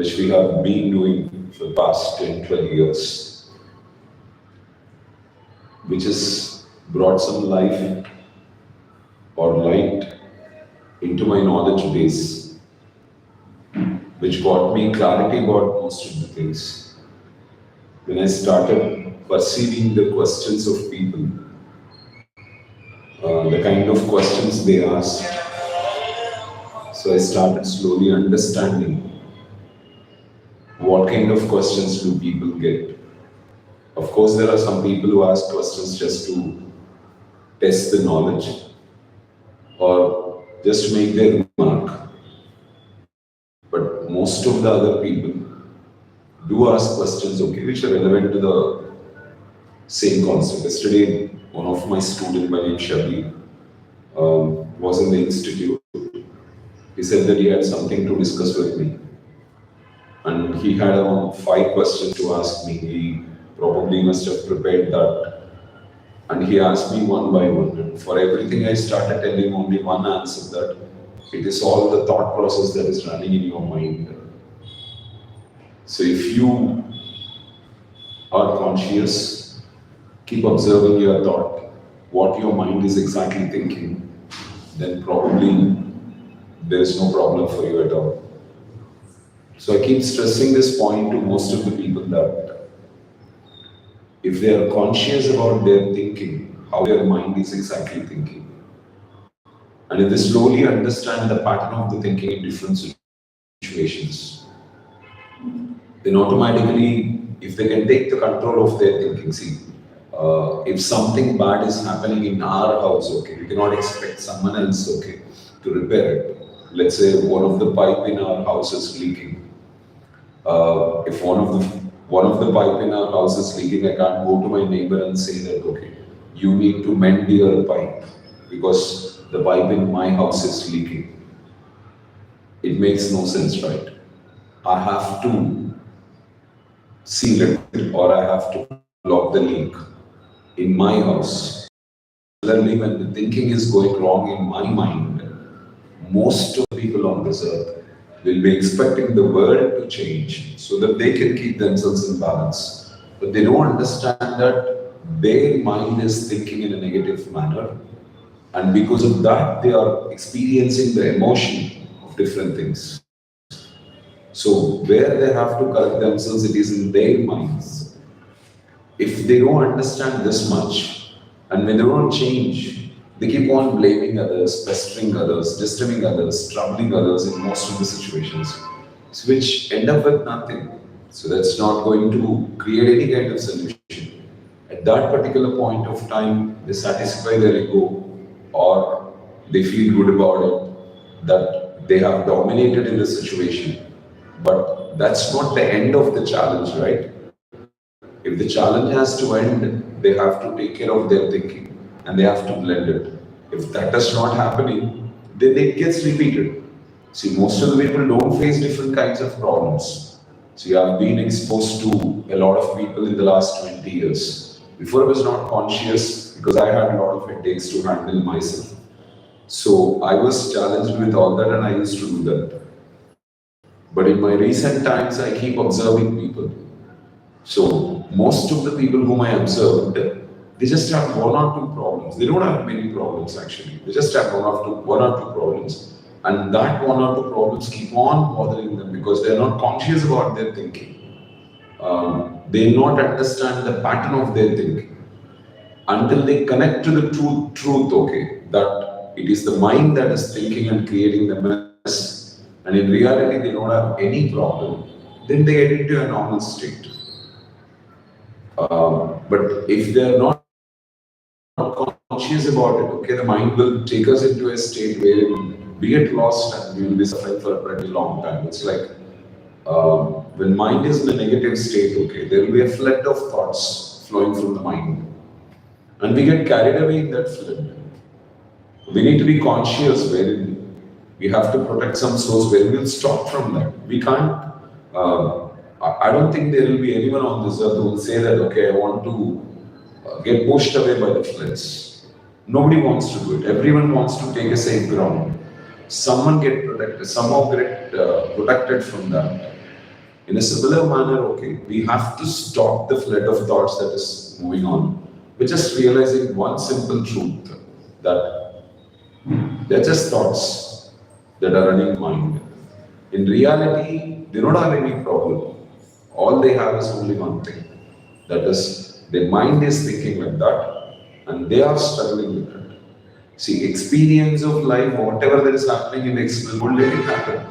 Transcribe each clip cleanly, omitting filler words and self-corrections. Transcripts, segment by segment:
which we have been doing for the past 10, 12 years, which has brought some life or light into my knowledge base, which got me clarity about most of the things. When I started perceiving the questions of people, the kind of questions they ask, so I started slowly understanding what kind of questions do people get. Of course, there are some people who ask questions just to test the knowledge or just to make their mark. But most of the other people do ask questions, okay, which are relevant to the same concept. Yesterday, one of my students by name Shabi was in the institute. He said that he had something to discuss with me. And he had around 5 questions to ask me. He probably must have prepared that. And he asked me one by one. And for everything, I started telling only one answer, that it is all the thought process that is running in your mind. So if you are conscious, keep observing your thought, what your mind is exactly thinking, then probably there is no problem for you at all. So I keep stressing this point to most of the people, that if they are conscious about their thinking, how their mind is exactly thinking, and if they slowly understand the pattern of the thinking in different situations, then automatically, if they can take the control of their thinking, see, if something bad is happening in our house, okay, we cannot expect someone else, okay, to repair it. Let's say one of the pipe in our house is leaking. If one of the pipe in our house is leaking, I can't go to my neighbor and say that, okay, you need to mend your pipe because the pipe in my house is leaking. It makes no sense, right? I have to seal it, or I have to block the leak in my house. Similarly, when the thinking is going wrong in my mind, most of the people on this earth will be expecting the world to change so that they can keep themselves in balance. But they don't understand that their mind is thinking in a negative manner, and because of that, they are experiencing the emotion of different things. So, where they have to correct themselves, it is in their minds. If they don't understand this much, and when they don't change, they keep on blaming others, pestering others, disturbing others, troubling others in most of the situations, which end up with nothing. So that's not going to create any kind of solution. At that particular point of time, they satisfy their ego, or they feel good about it, that they have dominated in the situation. But that's not the end of the challenge, right? If the challenge has to end, they have to take care of their thinking and they have to blend it. If that is not happening, then it gets repeated. See, most of the people don't face different kinds of problems. See, I've been exposed to a lot of people in the last 20 years. Before I was not conscious because I had a lot of headaches to handle myself. So I was challenged with all that and I used to do that. But in my recent times, I keep observing people. So most of the people whom I observed, they just have one or two problems. They don't have many problems actually. They just have one or two problems. And that one or two problems keep on bothering them because they are not conscious about their thinking. They do not understand the pattern of their thinking until they connect to the truth, okay, that it is the mind that is thinking and creating the mess, and in reality they don't have any problem, then they get into a normal state. But if they are not conscious about it, okay, the mind will take us into a state where we get lost and we will be suffering for a pretty long time. It's like when mind is in a negative state, okay, there will be a flood of thoughts flowing from the mind. And we get carried away in that flood. We need to be conscious where we have to protect some source where we will stop from that. We can't, I don't think there will be anyone on this earth who will say that, okay, I want to get pushed away by the floods. Nobody wants to do it. Everyone wants to take a safe ground. Someone get protected, somehow get protected from that. In a similar manner, okay, we have to stop the flood of thoughts that is moving on. We're just realizing one simple truth that they're just thoughts that are running in mind. In reality, they don't have any problem. All they have is only one thing. That is, their mind is thinking like that, and they are struggling with it. See, experience of life, whatever that is happening in the external world, let it happen.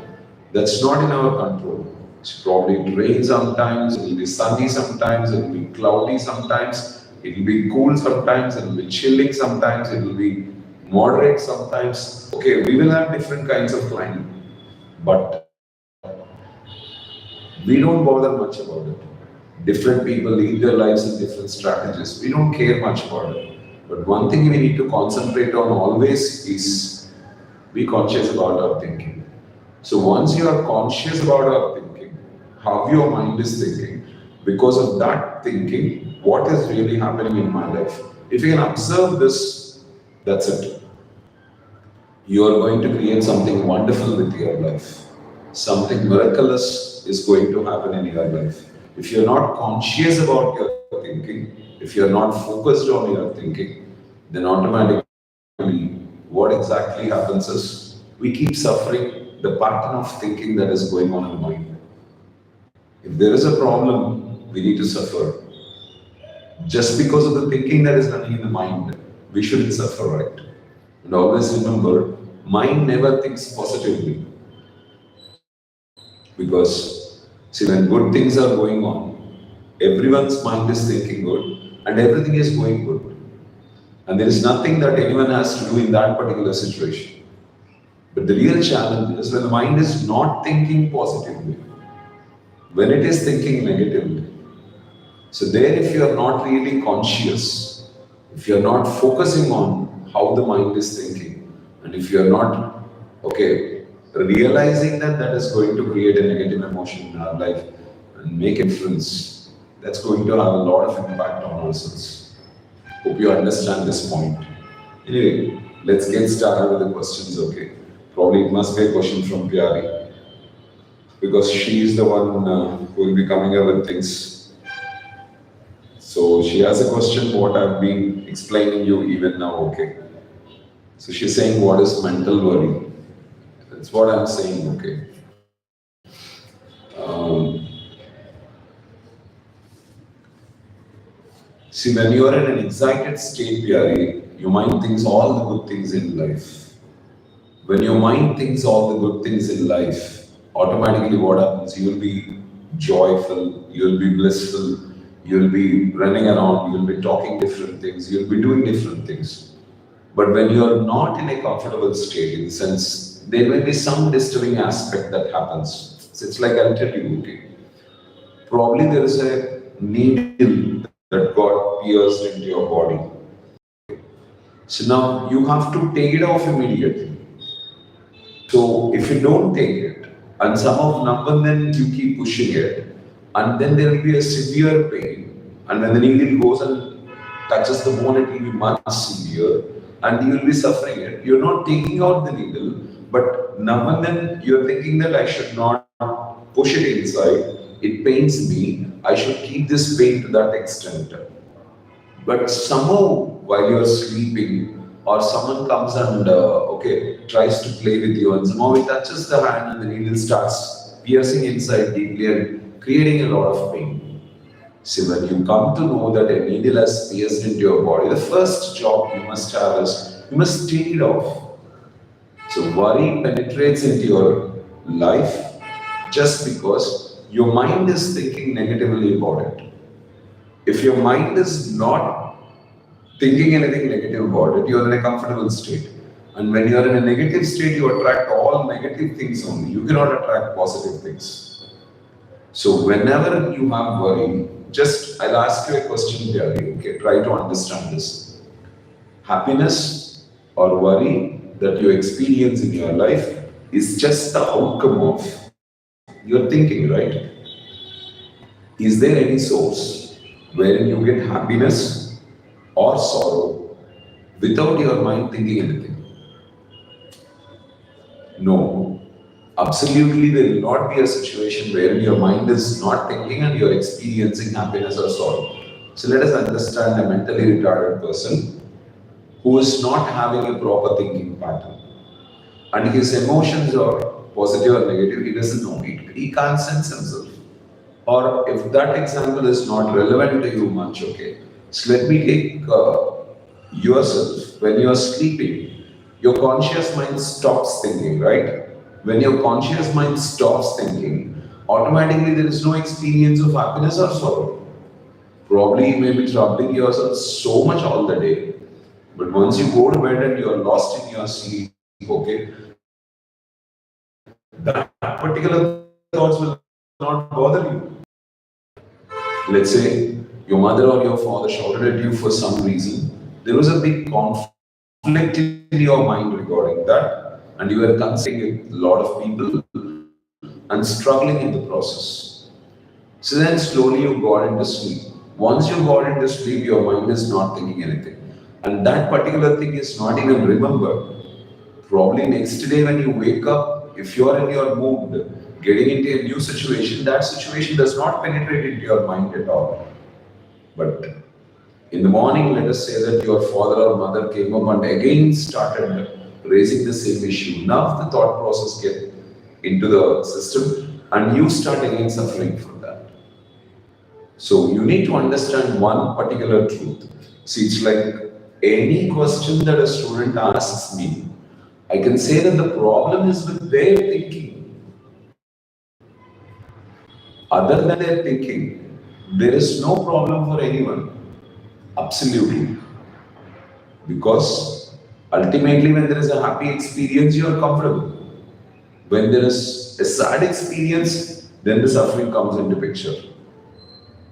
That's not in our control. It's probably rain sometimes, it will be sunny sometimes, it will be cloudy sometimes, it will be cool sometimes, it will be chilling sometimes, it will be moderate sometimes. Okay, we will have different kinds of climate, but we don't bother much about it. Different people lead their lives in different strategies. We don't care much about it. But one thing we need to concentrate on always is be conscious about our thinking. So once you are conscious about our thinking, how your mind is thinking, because of that thinking, what is really happening in my life? If you can observe this, that's it. You are going to create something wonderful with your life. Something miraculous is going to happen in your life. If you're not conscious about your thinking, if you're not focused on your thinking, then automatically what exactly happens is we keep suffering the pattern of thinking that is going on in the mind. If there is a problem, we need to suffer. Just because of the thinking that is running in the mind, we shouldn't suffer, right? And always remember, mind never thinks positively. Because, see, when good things are going on, everyone's mind is thinking good and everything is going good. And there is nothing that anyone has to do in that particular situation. But the real challenge is when the mind is not thinking positively, when it is thinking negatively. So, there, if you are not really conscious, if you are not focusing on how the mind is thinking, and if you are not, okay, realizing that that is going to create a negative emotion in our life and make a difference, that's going to have a lot of impact on ourselves. Hope you understand this point. Anyway, let's get started with the questions, okay? Probably it must be a question from Pyari because she is the one who will be coming up with things. So she has a question what I've been explaining you even now, okay? So she's saying what is mental worry? That's what I'm saying, okay? Um, See, when you are in an excited state, Pyari, your mind thinks all the good things in life. When your mind thinks all the good things in life, automatically what happens? You will be joyful, you will be blissful, you will be running around, you will be talking different things, you will be doing different things. But when you are not in a comfortable state, in the sense, there may be some disturbing aspect that happens. So it's like I'll tell you, okay, probably there is a needle that got pierced into your body. So now you have to take it off immediately. So if you don't take it, and somehow now and then you keep pushing it, and then there will be a severe pain, and when the needle goes and touches the bone, it will be much severe, and you will be suffering it. You're not taking out the needle, but now and then you're thinking that I should not push it inside. It pains me. I should keep this pain to that extent. But somehow, while you're sleeping, or someone comes and okay tries to play with you, and somehow it touches the hand, and the needle starts piercing inside deeply and creating a lot of pain. See, when you come to know that a needle has pierced into your body, the first job you must have is you must take it off. So worry penetrates into your life just because your mind is thinking negatively about it. If your mind is not thinking anything negative about it, you are in a comfortable state. And when you are in a negative state, you attract all negative things only. You cannot attract positive things. So whenever you have worry, just I'll ask you a question, Pyari, okay? Try to understand this. Happiness or worry that you experience in your life is just the outcome of your thinking, right? Is there any source wherein you get happiness or sorrow without your mind thinking anything? No. Absolutely, there will not be a situation where your mind is not thinking and you're experiencing happiness or sorrow. So let us understand a mentally retarded person who is not having a proper thinking pattern. And his emotions are positive or negative, he doesn't know. He can't sense himself. Or if that example is not relevant to you much, okay. So let me take yourself. When you are sleeping, your conscious mind stops thinking, right? When your conscious mind stops thinking, automatically there is no experience of happiness or sorrow. Probably you may be troubling yourself so much all the day, but once you go to bed and you are lost in your sleep, okay, that particular thoughts will not bother you. Let's say your mother or your father shouted at you for some reason. There was a big conflict in your mind regarding that, and you were considering a lot of people and struggling in the process. So then slowly you got into sleep. Once you got into sleep, your mind is not thinking anything. And that particular thing is not even remembered. Probably next day when you wake up, if you are in your mood, getting into a new situation, that situation does not penetrate into your mind at all. But in the morning, let us say that your father or mother came up and again started raising the same issue. Now the thought process get into the system and you start again suffering from that. So you need to understand one particular truth. See, it's like any question that a student asks me, I can say that the problem is with their thinking. Other than their thinking, there is no problem for anyone. Absolutely. Because ultimately, when there is a happy experience, you are comfortable. When there is a sad experience, then the suffering comes into picture.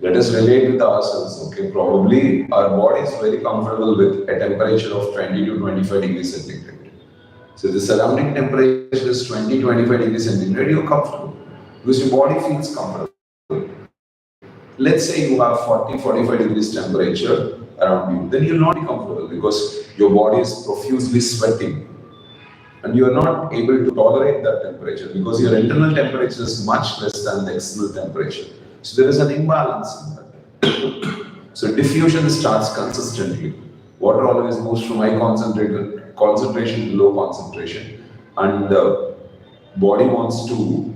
Let us relate with ourselves, okay? Probably our body is very comfortable with a temperature of 20 to 25 degrees centigrade. So the surrounding temperature is 20, 25 degrees centigrade, you're comfortable because your body feels comfortable. Let's say you have 40, 45 degrees temperature around you, then you'll not be comfortable because your body is profusely sweating and you are not able to tolerate that temperature because your internal temperature is much less than the external temperature. So there is an imbalance in that. So diffusion starts consistently. Water always moves from high concentration to low concentration, and the body wants to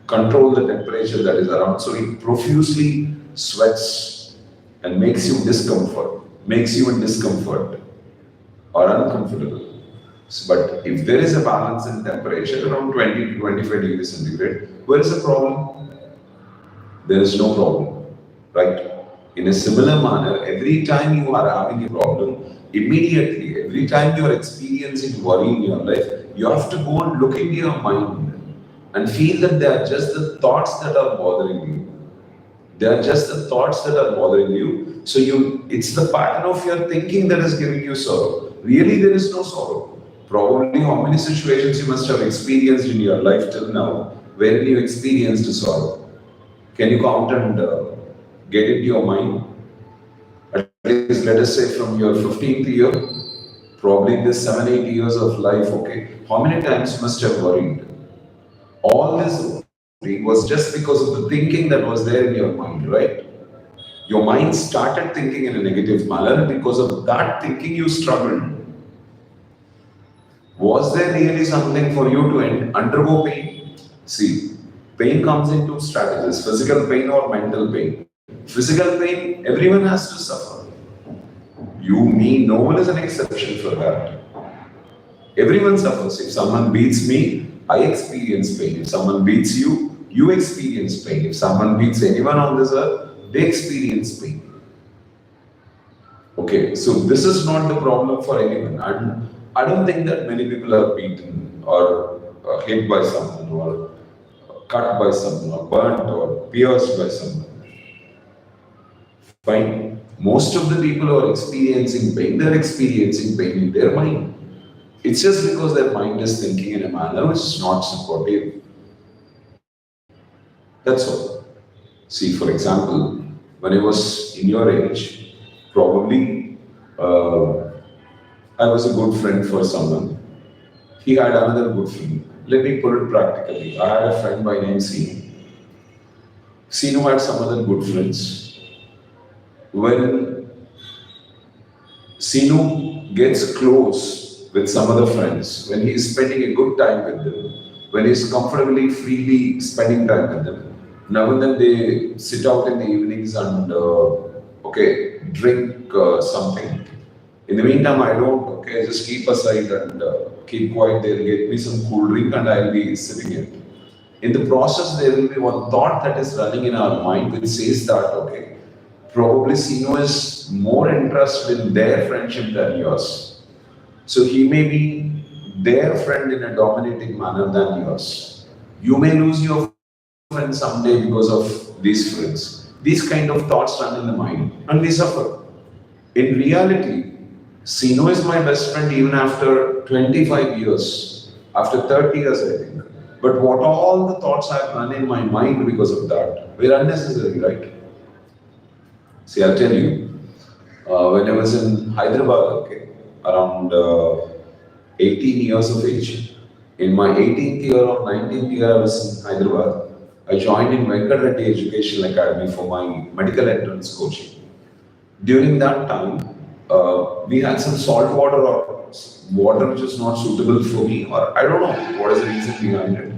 control the temperature that is around. So it profusely sweats and makes you in discomfort or uncomfortable. But if there is a balance in temperature around 20 to 25 degrees centigrade, where is the problem? There is no problem, right? In a similar manner, every time you are having a problem, immediately, every time you are experiencing worry in your life, you have to go and look into your mind and feel that they are just the thoughts that are bothering you. They are just the thoughts that are bothering you. So it's the pattern of your thinking that is giving you sorrow. Really, there is no sorrow. Probably how many situations you must have experienced in your life till now wherein you experienced sorrow. Can you count and get into your mind? At least let us say from your 15th year, probably in this 7, 8 years of life, okay, how many times you must have worried? All this worry was just because of the thinking that was there in your mind, right? Your mind started thinking in a negative manner, and because of that thinking, you struggled. Was there really something for you to undergo pain? See, pain comes in two strategies, physical pain or mental pain. Physical pain, everyone has to suffer. You, me, no one is an exception for that. Everyone suffers. If someone beats me, I experience pain. If someone beats you, you experience pain. If someone beats anyone on this earth, they experience pain. Okay, so this is not the problem for anyone. And I don't think that many people are beaten or hit by someone or cut by someone or burnt or pierced by someone. Fine. Most of the people who are experiencing pain, they're experiencing pain in their mind. It's just because their mind is thinking in a manner which is not supportive. That's all. See, for example, when I was in your age, probably uh, I was a good friend for someone. He had another good friend. Let me put it practically. I had a friend by name Sinu. Sinu had some other good friends. When Sinu gets close with some other friends, when he is spending a good time with them, when he is comfortably, freely spending time with them, now and then they sit out in the evenings and drink something. In the meantime, I don't, okay, I just keep aside and keep quiet. They'll get me some cool drink and I'll be sipping it. In the process, there will be one thought that is running in our mind which says that, okay, probably Sino is more interested in their friendship than yours. So he may be their friend in a dominating manner than yours. You may lose your friend someday because of these friends. These kind of thoughts run in the mind and we suffer. In reality, Sino is my best friend even after 25 years, after 30 years, I think. But what all the thoughts I've run in my mind because of that were unnecessary, right? See, I'll tell you, when I was in Hyderabad, okay, around 18 years of age, in my 18th year or 19th year, I was in Hyderabad. I joined in Venkat Reddy Educational Academy for my medical entrance coaching. During that time, we had some salt water or water which was not suitable for me, or I don't know what is the reason behind it.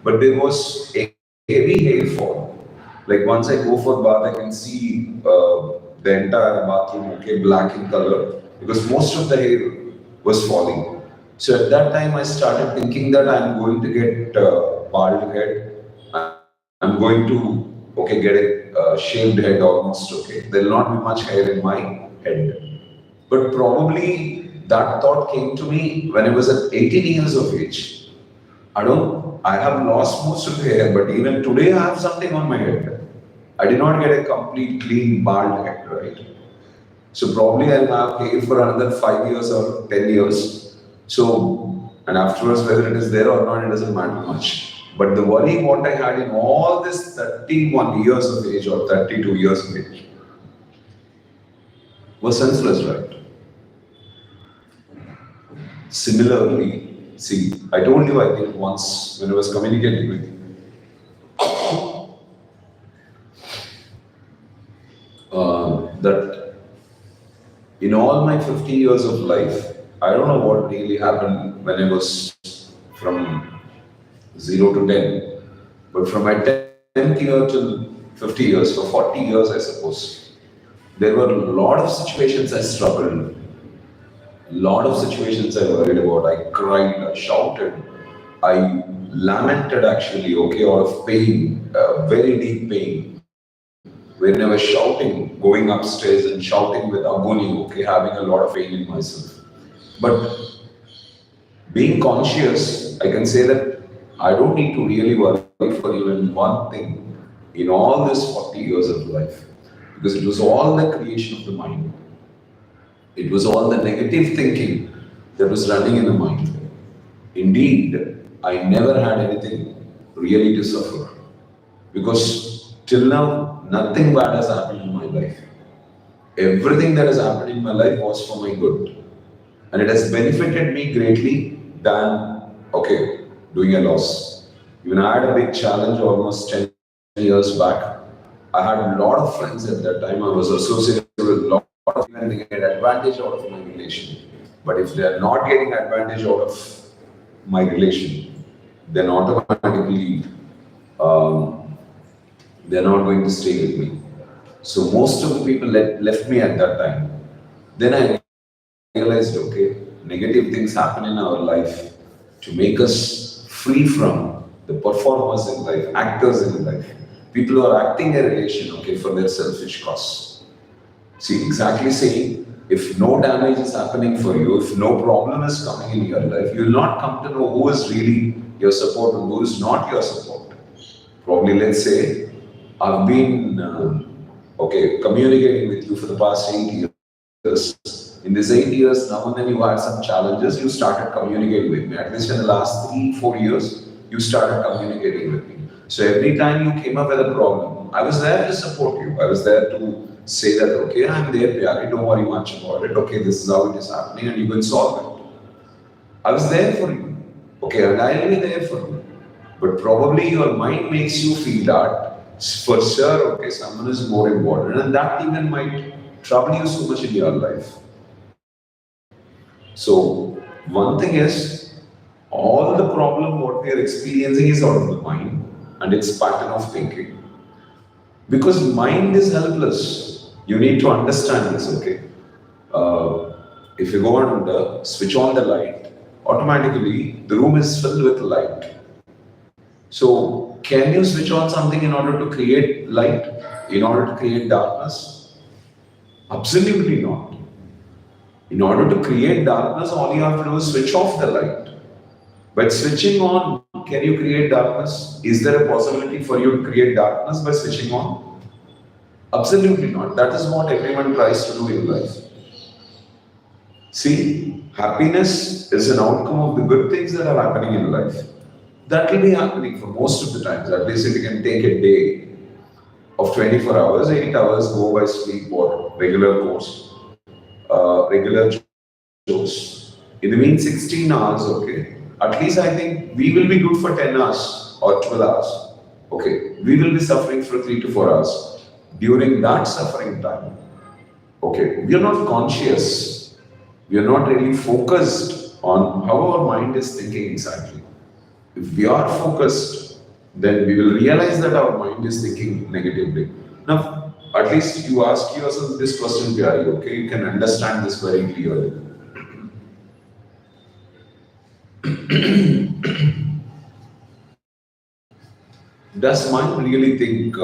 But there was a heavy hailfall. Like once I go for bath, I can see the entire bathroom, okay, black in color, because most of the hair was falling. So at that time, I started thinking that I'm going to get bald head. I'm going to, okay, get a shaved head almost, okay. There will not be much hair in my head. But probably that thought came to me when I was at 18 years of age. I have lost most of the hair, but even today I have something on my head. I did not get a complete clean bald head, right? So probably I'll have hair for another 5 years or 10 years. So, and afterwards, whether it is there or not, it doesn't matter much. But the worry what I had in all this 31 years of age or 32 years of age was senseless, right? Similarly, see, I told you, I think once when I was communicating with you, that in all my 50 years of life, I don't know what really happened when I was from 0 to 10, but from my 10th year till 50 years, for 40 years, I suppose, there were a lot of situations I struggled. A lot of situations I worried about. I cried, I shouted, I lamented actually, okay, out of pain, very deep pain. When I was shouting, going upstairs and shouting with agony, okay, having a lot of pain in myself. But being conscious, I can say that I don't need to really worry for even one thing in all this 40 years of life. Because it was all the creation of the mind. It was all the negative thinking that was running in the mind. Indeed, I never had anything really to suffer. Because till now, nothing bad has happened in my life. Everything that has happened in my life was for my good. And it has benefited me greatly than, okay, doing a loss. Even I had a big challenge almost 10 years back. I had a lot of friends at that time. I was associated with a lot of people and they get advantage out of my relation. But if they are not getting advantage out of my relation, then automatically they're not going to stay with me. So most of the people left me at that time. Then I realized, okay, negative things happen in our life to make us free from the performers in life, actors in life. People who are acting a relation, okay, for their selfish costs. See, exactly saying, if no damage is happening for you, if no problem is coming in your life, you will not come to know who is really your support and who is not your support. Probably, let's say, I've been communicating with you for the past 8 years. In these 8 years, now and then you had some challenges, you started communicating with me. At least in the last 3-4 years, you started communicating with me. So every time you came up with a problem, I was there to support you. I was there to say that, okay, I'm there, Pyari, don't worry much about it. Okay, this is how it is happening and you can solve it. I was there for you. Okay, and I'll be there for you. But probably your mind makes you feel that for sure, okay, someone is more important, and that even might trouble you so much in your life. So, one thing is, all the problem what we are experiencing is out of the mind and its pattern of thinking. Because mind is helpless. You need to understand this, okay? If you go and switch on the light, automatically the room is filled with light. So, can you switch on something in order to create light, in order to create darkness? Absolutely not. In order to create darkness, all you have to do is switch off the light. But switching on, can you create darkness? Is there a possibility for you to create darkness by switching on? Absolutely not. That is what everyone tries to do in life. See, happiness is an outcome of the good things that are happening in life. That will be happening for most of the times. At least if you can take a day of 24 hours, 8 hours go by sleep or regular course, regular chores. In the mean 16 hours, okay. At least I think we will be good for 10 hours or 12 hours. Okay. We will be suffering for 3 to 4 hours. During that suffering time, okay, we are not conscious. We are not really focused on how our mind is thinking exactly. If we are focused, then we will realize that our mind is thinking negatively. Now, at least you ask yourself this question, Pyari, okay? You can understand this very clearly. Does mind really think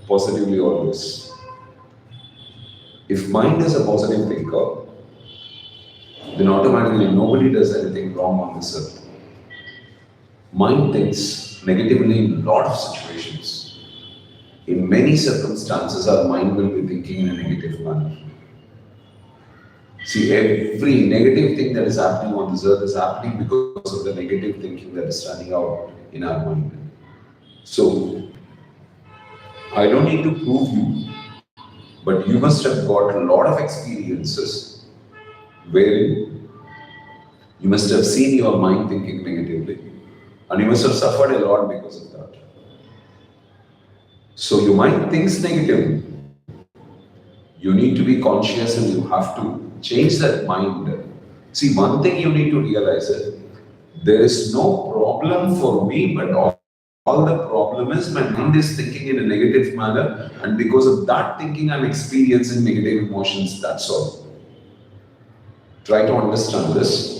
positively always? If mind is a positive thinker, then automatically nobody does anything wrong on this earth. Mind thinks negatively in a lot of situations. In many circumstances, our mind will be thinking in a negative manner. See, every negative thing that is happening on this earth is happening because of the negative thinking that is standing out in our mind. So, I don't need to prove you, but you must have got a lot of experiences wherein you must have seen your mind thinking negatively, and you must have suffered a lot because of that. So, your mind thinks negatively. You need to be conscious and you have to change that mind. See, one thing you need to realize is there is no problem for me, but all the problem is my mind is thinking in a negative manner, and because of that thinking, I'm experiencing negative emotions. That's all. Try to understand this.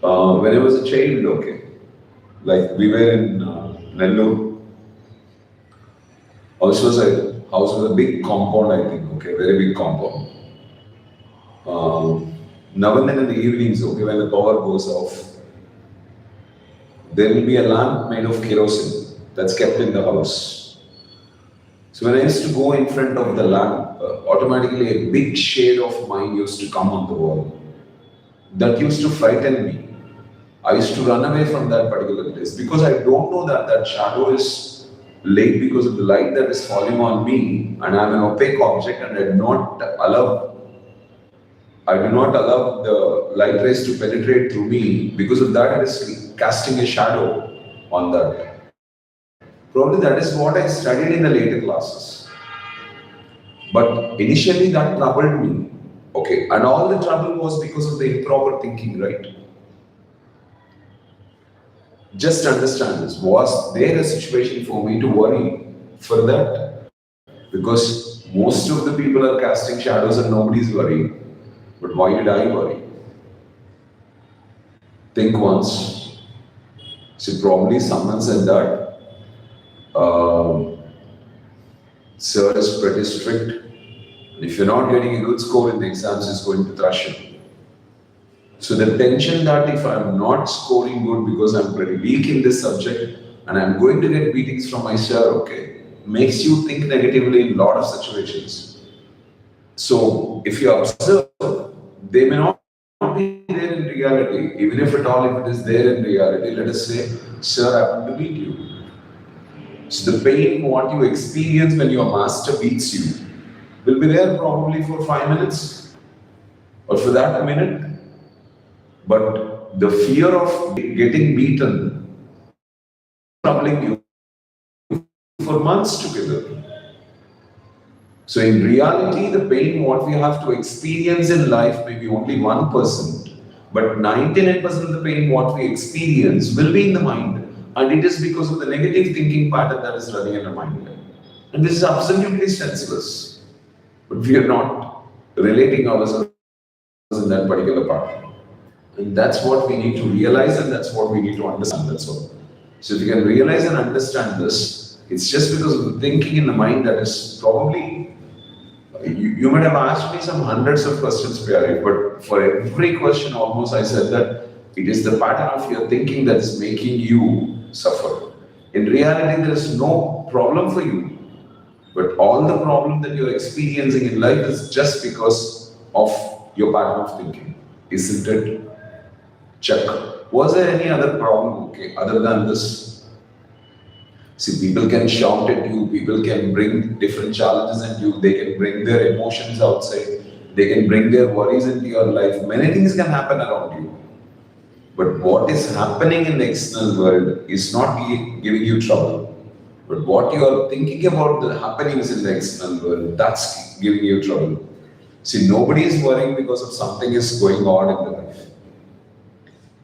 When I was a child, okay, like we were in Nellore, also was a house with a big compound, I think, okay, very big compound. Now and then in the evenings, okay, when the power goes off, there will be a lamp made of kerosene that's kept in the house. So when I used to go in front of the lamp, automatically a big shade of mine used to come on the wall. That used to frighten me. I used to run away from that particular place because I don't know that that shadow is laid because of the light that is falling on me, and I'm an opaque object, and I do not allow the light rays to penetrate through me. Because of that, it is casting a shadow on that. Probably that is what I studied in the later classes. But initially that troubled me. Okay, and all the trouble was because of the improper thinking, right? Just understand this. Was there a situation for me to worry for that? Because most of the people are casting shadows and nobody's worrying. But why did I worry? Think once. See, probably someone said that sir is pretty strict. If you're not getting a good score in the exams, he's going to thrash you. So the tension that if I'm not scoring good because I'm pretty weak in this subject and I'm going to get beatings from my sir, okay, makes you think negatively in a lot of situations. So if you observe, they may not be there in reality. Even if at all, if it is there in reality, let us say, sir happened to beat you. So the pain what you experience when your master beats you will be there probably for 5 minutes or for that a minute. But the fear of getting beaten troubling you for months together. So in reality, the pain what we have to experience in life may be only 1%, but 99% of the pain what we experience will be in the mind. And it is because of the negative thinking pattern that is running in the mind. And this is absolutely senseless. But we are not relating ourselves in that particular part. And that's what we need to realize and that's what we need to understand. That's all. So if you can realize and understand this, it's just because of the thinking in the mind that is probably you might have asked me some hundreds of questions, Pyari, but for every question almost I said that it is the pattern of your thinking that is making you suffer. In reality, there is no problem for you, but all the problem that you're experiencing in life is just because of your pattern of thinking. Isn't it? Check. Was there any other problem, okay, other than this? See, people can shout at you, people can bring different challenges at you, they can bring their emotions outside, they can bring their worries into your life. Many things can happen around you. But what is happening in the external world is not giving you trouble. But what you are thinking about the happenings in the external world, that's giving you trouble. See, nobody is worrying because of something is going on in their life.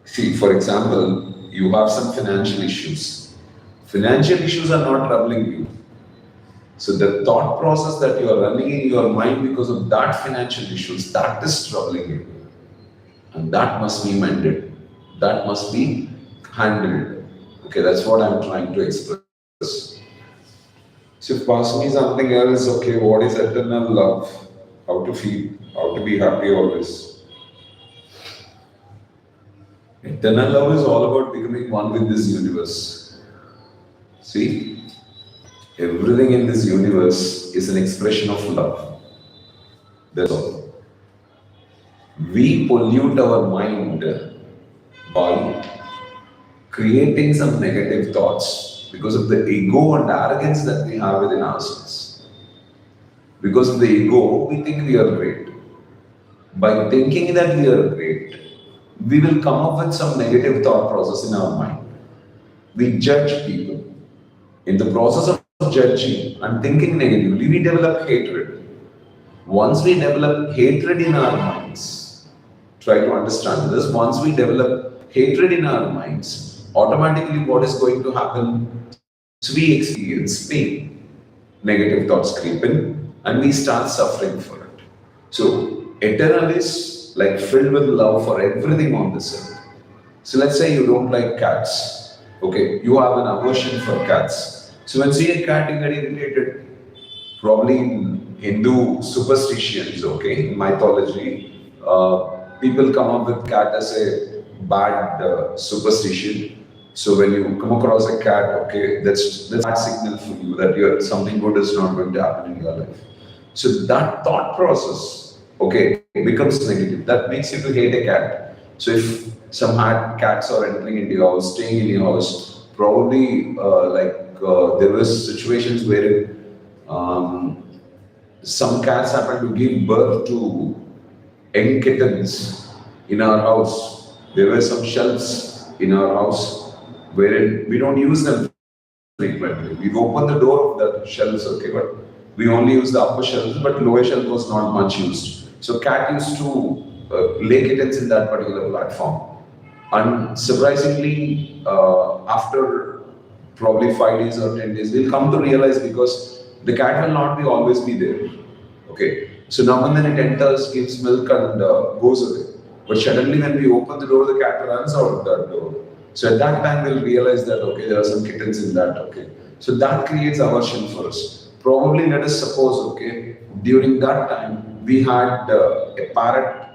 See, for example, you have some financial issues. Financial issues are not troubling you. So the thought process that you are running in your mind because of that financial issues, that is troubling you. And that must be mended. That must be handled. Okay, that's what I'm trying to express. So if you ask me something else, okay, what is eternal love? How to feel, how to be happy always. Eternal love is all about becoming one with this universe. See, everything in this universe is an expression of love. That's all. We pollute our mind by creating some negative thoughts because of the ego and arrogance that we have within ourselves. Because of the ego, we think we are great. By thinking that we are great, we will come up with some negative thought process in our mind. We judge people. In the process of judging and thinking negatively, we develop hatred. Once we develop hatred in our minds, try to understand this, once we develop hatred in our minds, automatically what is going to happen? So we experience pain. Negative thoughts creep in and we start suffering for it. So, eternal is like filled with love for everything on this earth. So, let's say you don't like cats. Okay, you have an aversion for cats. So when you see a cat, you get irritated. Probably in Hindu superstitions, okay, in mythology, people come up with cat as a bad superstition. So when you come across a cat, okay, that's a bad signal for you that something good is not going to happen in your life. So that thought process, okay, becomes negative. That makes you to hate a cat. So if some cats are entering into your house, staying in your house, probably there were situations where some cats happened to give birth to young kittens in our house. There were some shelves in our house wherein we don't use them frequently. We've opened the door of the shelves, okay, but we only use the upper shelves, but lower shelf was not much used. So cat used to lay kittens in that particular platform. And surprisingly, after probably 5 days or 10 days, we'll come to realize because the cat will not be always be there. Okay. So now and then it enters, gives milk and goes away. But suddenly when we open the door, the cat runs out of that door. So at that time we'll realize that okay, there are some kittens in that. Okay. So that creates aversion for us. Probably let us suppose, okay, during that time we had a parrot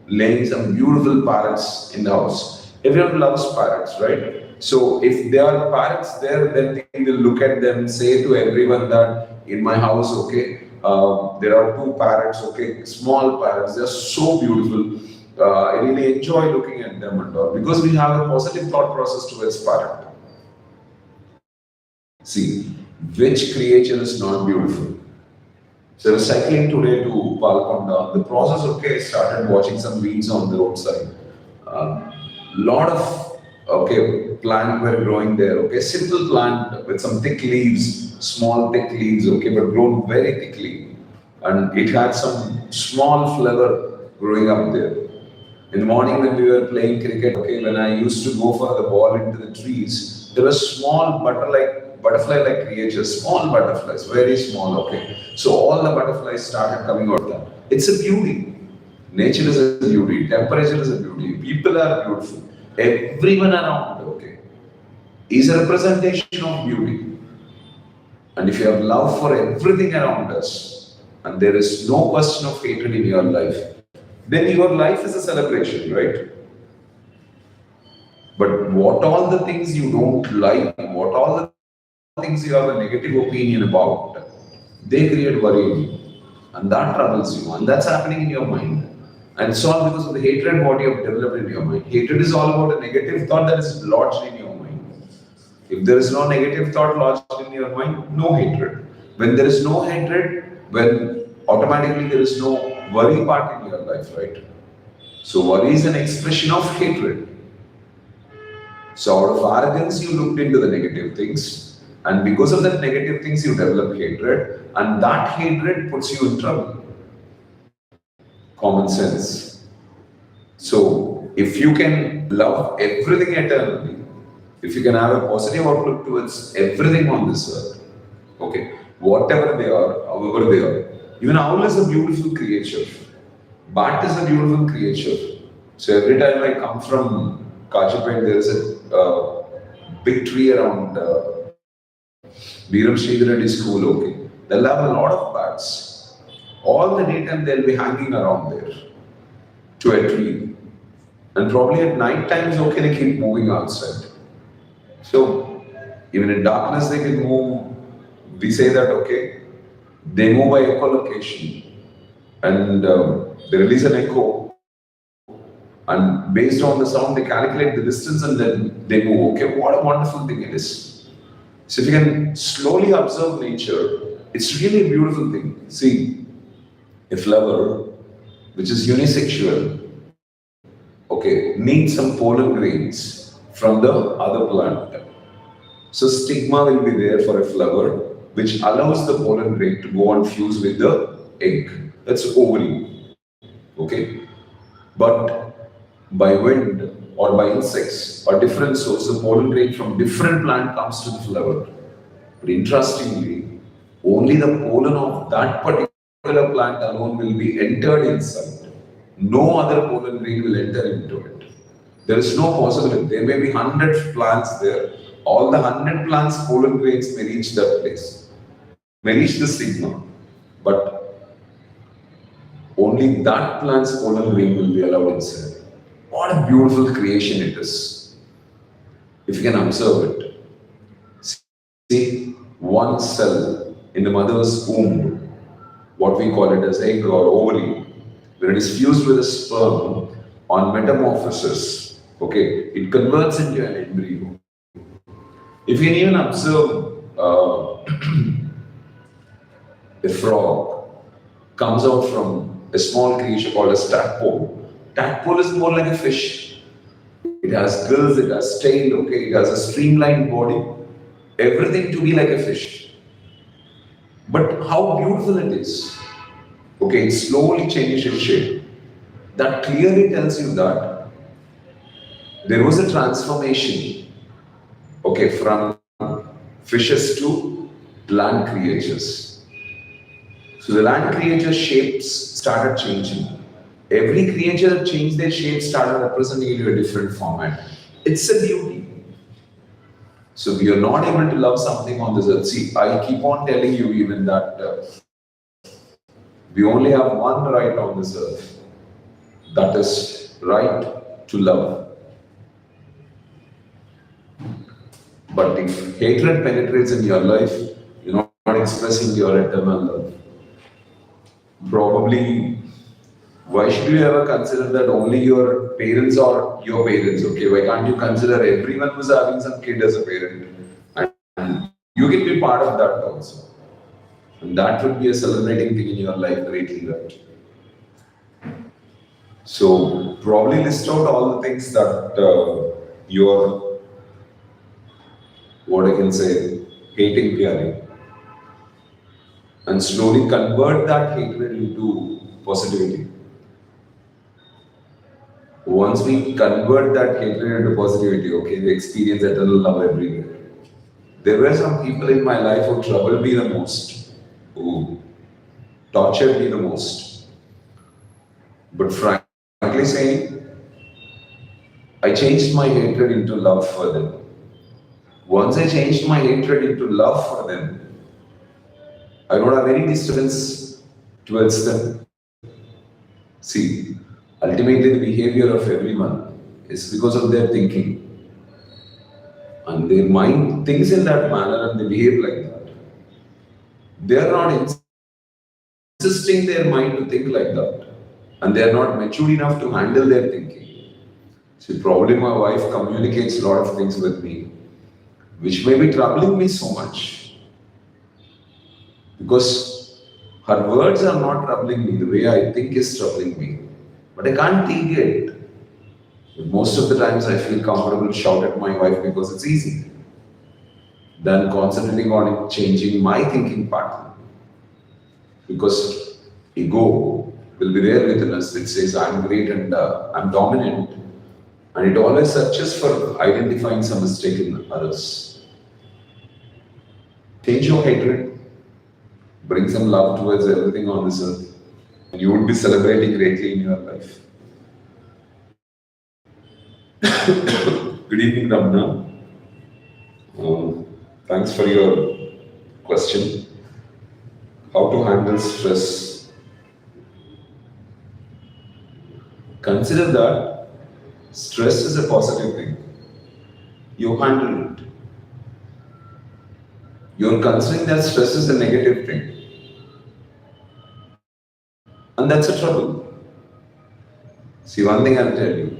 laying some beautiful parrots in the house. Everyone loves parrots, right? So if there are parrots there, then they will look at them, say to everyone that in my house, okay, there are 2 parrots, okay, small parrots, they are so beautiful. I really enjoy looking at them and all because we have a positive thought process towards parrot. See, which creature is not beautiful? So I was cycling today to Palkonda. The process, okay, I started watching some weeds on the roadside. Lot of plant were growing there. Okay, simple plant with some thick leaves, small thick leaves. Okay, but grown very thickly, and it had some small flower growing up there. In the morning when we were playing cricket, okay, when I used to go for the ball into the trees, there were small butterfly-like creatures, small butterflies, very small, okay. So all the butterflies started coming out there. It's a beauty. Nature is a beauty, temperature is a beauty, people are beautiful. Everyone around, okay, is a representation of beauty. And if you have love for everything around us, and there is no question of hatred in your life, then your life is a celebration, right? But what all the things you don't like, what all the things you have a negative opinion about, they create worry in you. And that troubles you. And that's happening in your mind. And it's all because of the hatred what you have developed in your mind. Hatred is all about a negative thought that is lodged in your mind. If there is no negative thought lodged in your mind, no hatred. When there is no hatred, when automatically there is no worry part in your life, right? So worry is an expression of hatred. So out of arrogance, you looked into the negative things, and because of that negative things, you develop hatred, and that hatred puts you in trouble. Common sense. So if you can love everything eternally, if you can have a positive outlook towards everything on this earth, okay, whatever they are, however they are. Even owl is a beautiful creature. Bat is a beautiful creature. So every time I come from Kachipet, there is a big tree around Biram Sridharadi school, okay. They'll have a lot of bats. All the daytime they'll be hanging around there to a tree. And probably at night times, okay, they keep moving outside. So even in darkness they can move. We say that, okay, they move by echolocation. And they release an echo, and based on the sound they calculate the distance and then they move. Okay, what a wonderful thing it is. So if you can slowly observe nature, it's really a beautiful thing. See, a flower which is unisexual, okay, needs some pollen grains from the other plant. So stigma will be there for a flower which allows the pollen grain to go and fuse with the egg. That's ovary. Okay. But by wind or by insects or different source, the pollen grain from different plant comes to the flower. But interestingly, only the pollen of that particular plant alone will be entered inside. No other pollen grain will enter into it. There is no possibility. There may be 100 plants there. All the 100 plants pollen grains may reach that place, may reach the stigma. But only that plant's pollen grain will be allowed inside. What a beautiful creation it is. If you can observe it. See, one cell in the mother's womb, what we call it as egg or ovary, when it is fused with a sperm on metamorphosis, okay, it converts into an embryo. If you can even observe a frog comes out from a small creature called a tadpole. Tadpole is more like a fish. It has gills, it has tail, okay, it has a streamlined body, everything to be like a fish. But how beautiful it is. Okay, it slowly changes its shape. That clearly tells you that there was a transformation, okay, from fishes to land creatures. So the land creature shapes started changing. Every creature that changed their shape started representing into a different format. It's a beauty. So we are not able to love something on this earth. See, I keep on telling you even that we only have one right on this earth. That is right to love. But if hatred penetrates in your life, you're not expressing your eternal love. Probably, why should you ever consider that only your parents are your parents? Okay, why can't you consider everyone who's having some kid as a parent? And you can be part of that also. And that would be a celebrating thing in your life greatly, right? So probably list out all the things that you're, what I can say, hating Pyari, and slowly convert that hatred into positivity. Once we convert that hatred into positivity, okay, we experience eternal love everywhere. There were some people in my life who troubled me the most, who tortured me the most. But frankly saying, I changed my hatred into love for them. Once I changed my hatred into love for them, I don't have any disturbance towards them. See, ultimately the behavior of everyone is because of their thinking. And their mind thinks in that manner and they behave like that. They are not insisting their mind to think like that. And they are not mature enough to handle their thinking. See, probably my wife communicates a lot of things with me, which may be troubling me so much. Because her words are not troubling me, the way I think is troubling me. But I can't take it. Most of the times I feel comfortable to shout at my wife because it's easy than concentrating on changing my thinking pattern. Because ego will be there within us which says I'm great and I'm dominant, and it always searches for identifying some mistake in others. Change your hatred, bring some love towards everything on this earth, and you would be celebrating greatly in your life. Good evening, Ramna. Thanks for your question. How to handle stress? Consider that stress is a positive thing. You handle it. You're considering that stress is a negative thing. And that's a trouble. See, one thing I'll tell you.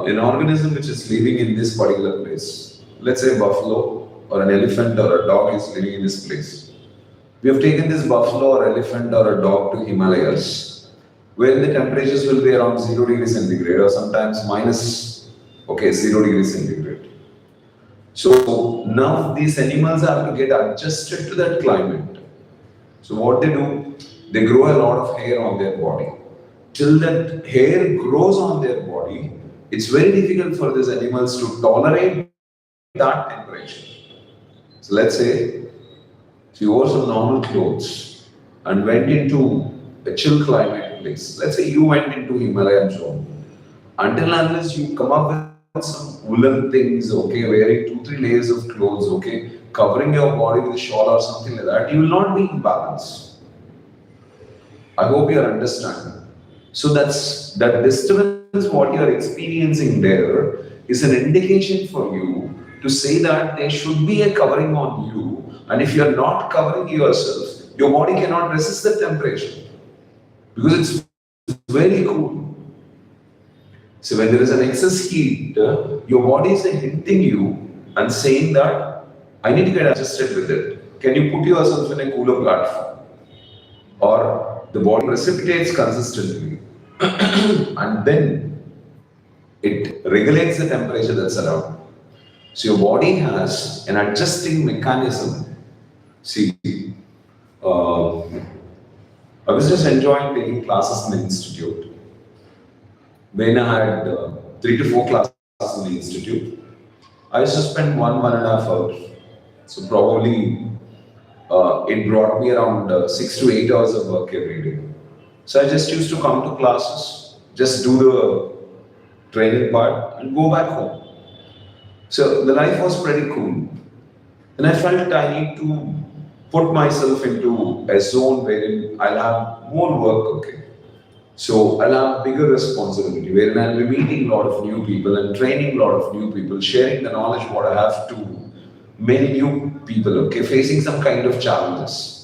An organism which is living in this particular place, let's say a buffalo or an elephant or a dog is living in this place. We have taken this buffalo or elephant or a dog to Himalayas, where the temperatures will be around 0 degrees centigrade or sometimes minus, 0 degrees centigrade. So now these animals have to get adjusted to that climate. So what they do, they grow a lot of hair on their body. Till that hair grows on their body, it's very difficult for these animals to tolerate that temperature. So let's say you wore some normal clothes and went into a chill climate place. Let's say you went into Himalayan zone. Until unless you come up with some woolen things, okay, wearing 2-3 layers of clothes, okay, covering your body with a shawl or something like that, you will not be in balance. I hope you are understanding. So that disturbance, what you are experiencing there, is an indication for you to say that there should be a covering on you, and if you are not covering yourself, your body cannot resist the temperature because it's very cool. So when there is an excess heat, your body is hinting you and saying that I need to get adjusted with it. Can you put yourself in a cooler platform? Or the body precipitates consistently and then it regulates the temperature that's around. So your body has an adjusting mechanism. See, I was just enjoying taking classes in the institute. When I had 3 to 4 classes in the institute, I used to spend 1.5 hours. So probably it brought me around 6 to 8 hours of work every day. So I just used to come to classes, just do the training part and go back home. So the life was pretty cool. And I felt I need to put myself into a zone wherein I'll have more work, okay. So I'll have bigger responsibility, wherein I'll be meeting a lot of new people and training a lot of new people, sharing the knowledge what I have to many new people, okay, facing some kind of challenges.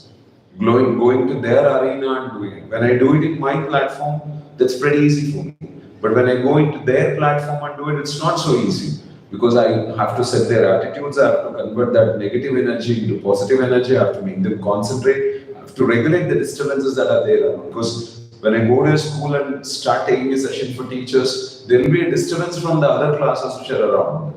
Going to their arena and doing it. When I do it in my platform, that's pretty easy for me. But when I go into their platform and do it, it's not so easy. Because I have to set their attitudes, I have to convert that negative energy into positive energy, I have to make them concentrate, I have to regulate the disturbances that are there. Because when I go to a school and start taking a session for teachers, there will be a disturbance from the other classes which are around.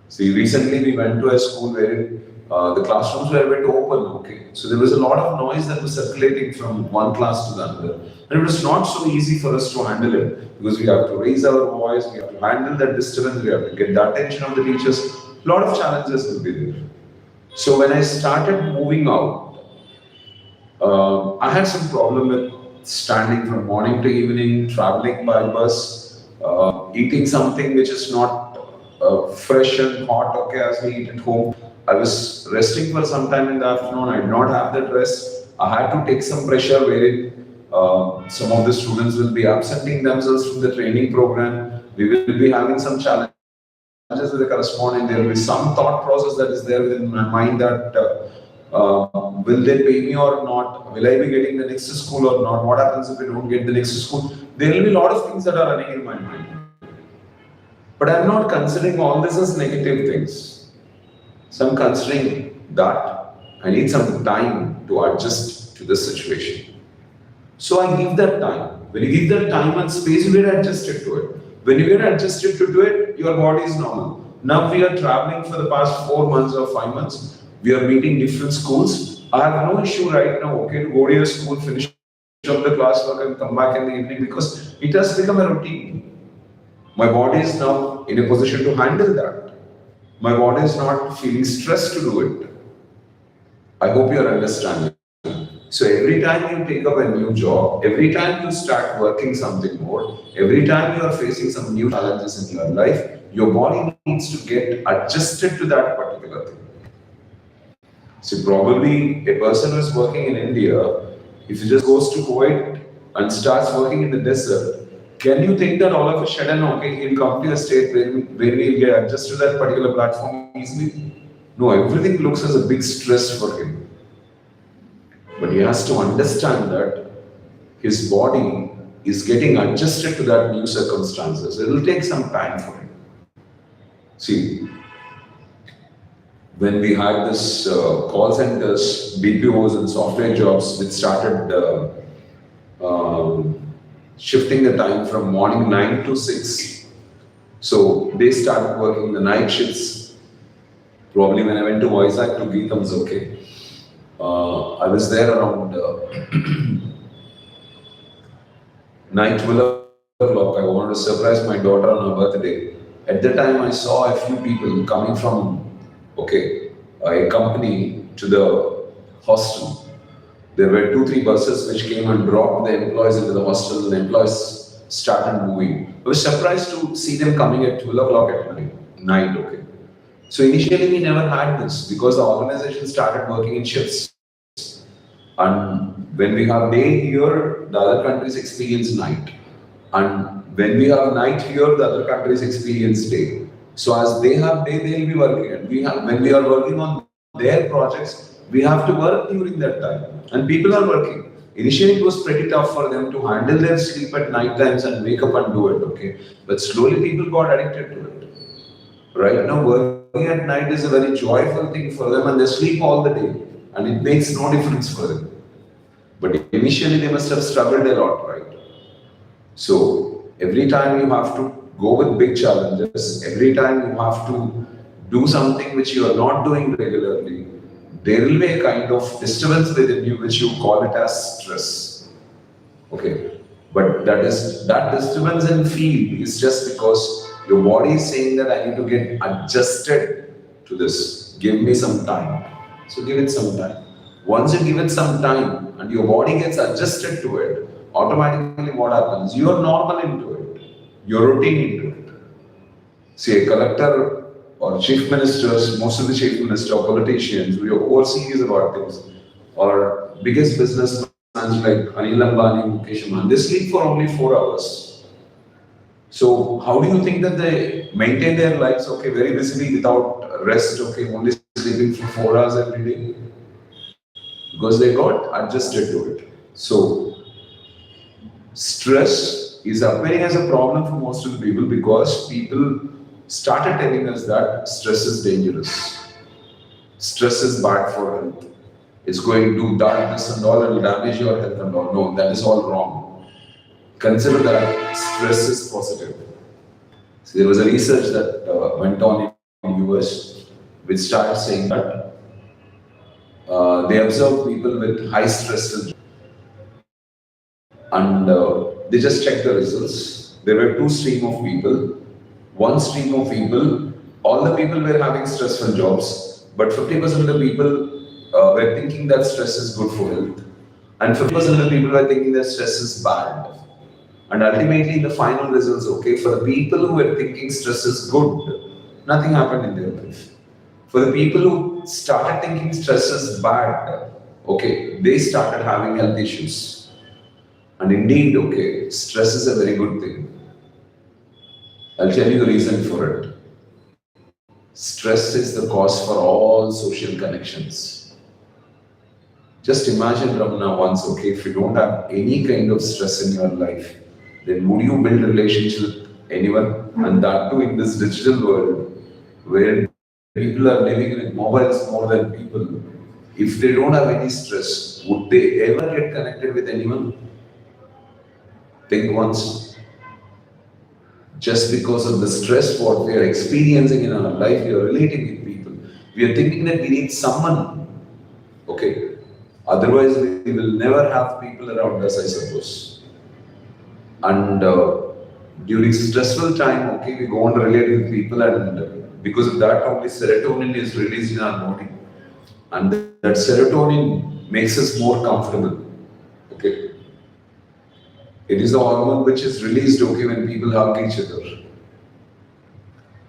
See, recently we went to a school where the classrooms were a bit open, okay. So there was a lot of noise that was circulating from one class to the other. And it was not so easy for us to handle it because we have to raise our voice, we have to handle that disturbance, we have to get the attention of the teachers. A lot of challenges will be there. So when I started moving out, I had some problem with standing from morning to evening, traveling by bus, eating something which is not fresh and hot, okay, as we eat at home. I was resting for some time in the afternoon. I did not have that rest. I had to take some pressure wherein some of the students will be absenting themselves from the training program. We will be having some challenges with the corresponding. There will be some thought process that is there within my mind that will they pay me or not? Will I be getting the next school or not? What happens if I don't get the next school? There will be a lot of things that are running in my mind. But I'm not considering all this as negative things. So I'm considering that I need some time to adjust to this situation. So I give that time. When you give that time and space, you get adjusted to it. When you get adjusted to do it, your body is normal. Now we are traveling for the past 4 months or 5 months. We are meeting different schools. I have no issue right now, okay, to go to your school, finish up the classwork and come back in the evening because it has become a routine. My body is now in a position to handle that. My body is not feeling stressed to do it. I hope you are understanding. So every time you take up a new job, every time you start working something more, every time you are facing some new challenges in your life, your body needs to get adjusted to that particular thing. So probably a person who is working in India, if he just goes to Kuwait and starts working in the desert, can you think that all of a sudden, okay, he'll come to a state where he'll get adjusted to that particular platform easily? No, everything looks as a big stress for him. But he has to understand that his body is getting adjusted to that new circumstances. It will take some time for him. See, when we had this call centers, BPOs and software jobs, which started shifting the time from morning 9 to 6. So they started working the night shifts. Probably when I went to Vizag to Geetham's, okay. I was there around 9, 12 o'clock. I wanted to surprise my daughter on her birthday. At that time, I saw a few people coming from, okay, a company to the hostel. There were 2-3 buses which came and dropped the employees into the hostel. The employees started moving. I was surprised to see them coming at 12 o'clock at night, okay. So initially we never had this because the organization started working in shifts. And when we have day here, the other countries experience night. And when we have night here, the other countries experience day. So as they have day, they will be working. And when we are working on their projects, we have to work during that time. And people are working. Initially, it was pretty tough for them to handle their sleep at night times and wake up and do it, okay? But slowly people got addicted to it. Right now, working at night is a very joyful thing for them and they sleep all the day. And it makes no difference for them. But initially, they must have struggled a lot, right? So, every time you have to go with big challenges, every time you have to do something which you are not doing regularly, there will be a kind of disturbance within you which you call it as stress. Okay. But that disturbance and feel is just because your body is saying that I need to get adjusted to this. Give me some time. So give it some time. Once you give it some time and your body gets adjusted to it, automatically what happens? You are normal into it. You're routine into it. See, a collector or chief ministers, most of the chief ministers or politicians who are overseas about things, or biggest businessmen like Anil Ambani, Mukesh Ambani, they sleep for only 4 hours. So how do you think that they maintain their lives, okay, very busily without rest, okay, only sleeping for 4 hours every day? Because they got adjusted to it. So stress is appearing as a problem for most of the people because people started telling us that stress is dangerous. Stress is bad for health. It's going to do that, this and all, it will damage your health and all. No, that is all wrong. consider that stress is positive. So there was a research that went on in US which started saying that they observed people with high stress and they just checked the results. There were two streams of people. One stream of people, all the people were having stressful jobs, but 50% of the people were thinking that stress is good for health, and 50% of the people were thinking that stress is bad. And ultimately, the final results, okay, for the people who were thinking stress is good, nothing happened in their life. For the people who started thinking stress is bad, okay, they started having health issues. And indeed, okay, stress is a very good thing. I'll tell you the reason for it. Stress is the cause for all social connections. Just imagine, Ramana, once, okay, if you don't have any kind of stress in your life, then would you build relationships with anyone? And that too in this digital world, where people are living with mobiles more than people. If they don't have any stress, would they ever get connected with anyone? Think once. Just because of the stress what we are experiencing in our life, we are relating with people. We are thinking that we need someone. Okay. Otherwise, we will never have people around us, I suppose. And during stressful time, okay, we go on to relate with people, and because of that, only serotonin is released in our body. And that serotonin makes us more comfortable. Okay. It is the hormone which is released, okay, when people hug each other.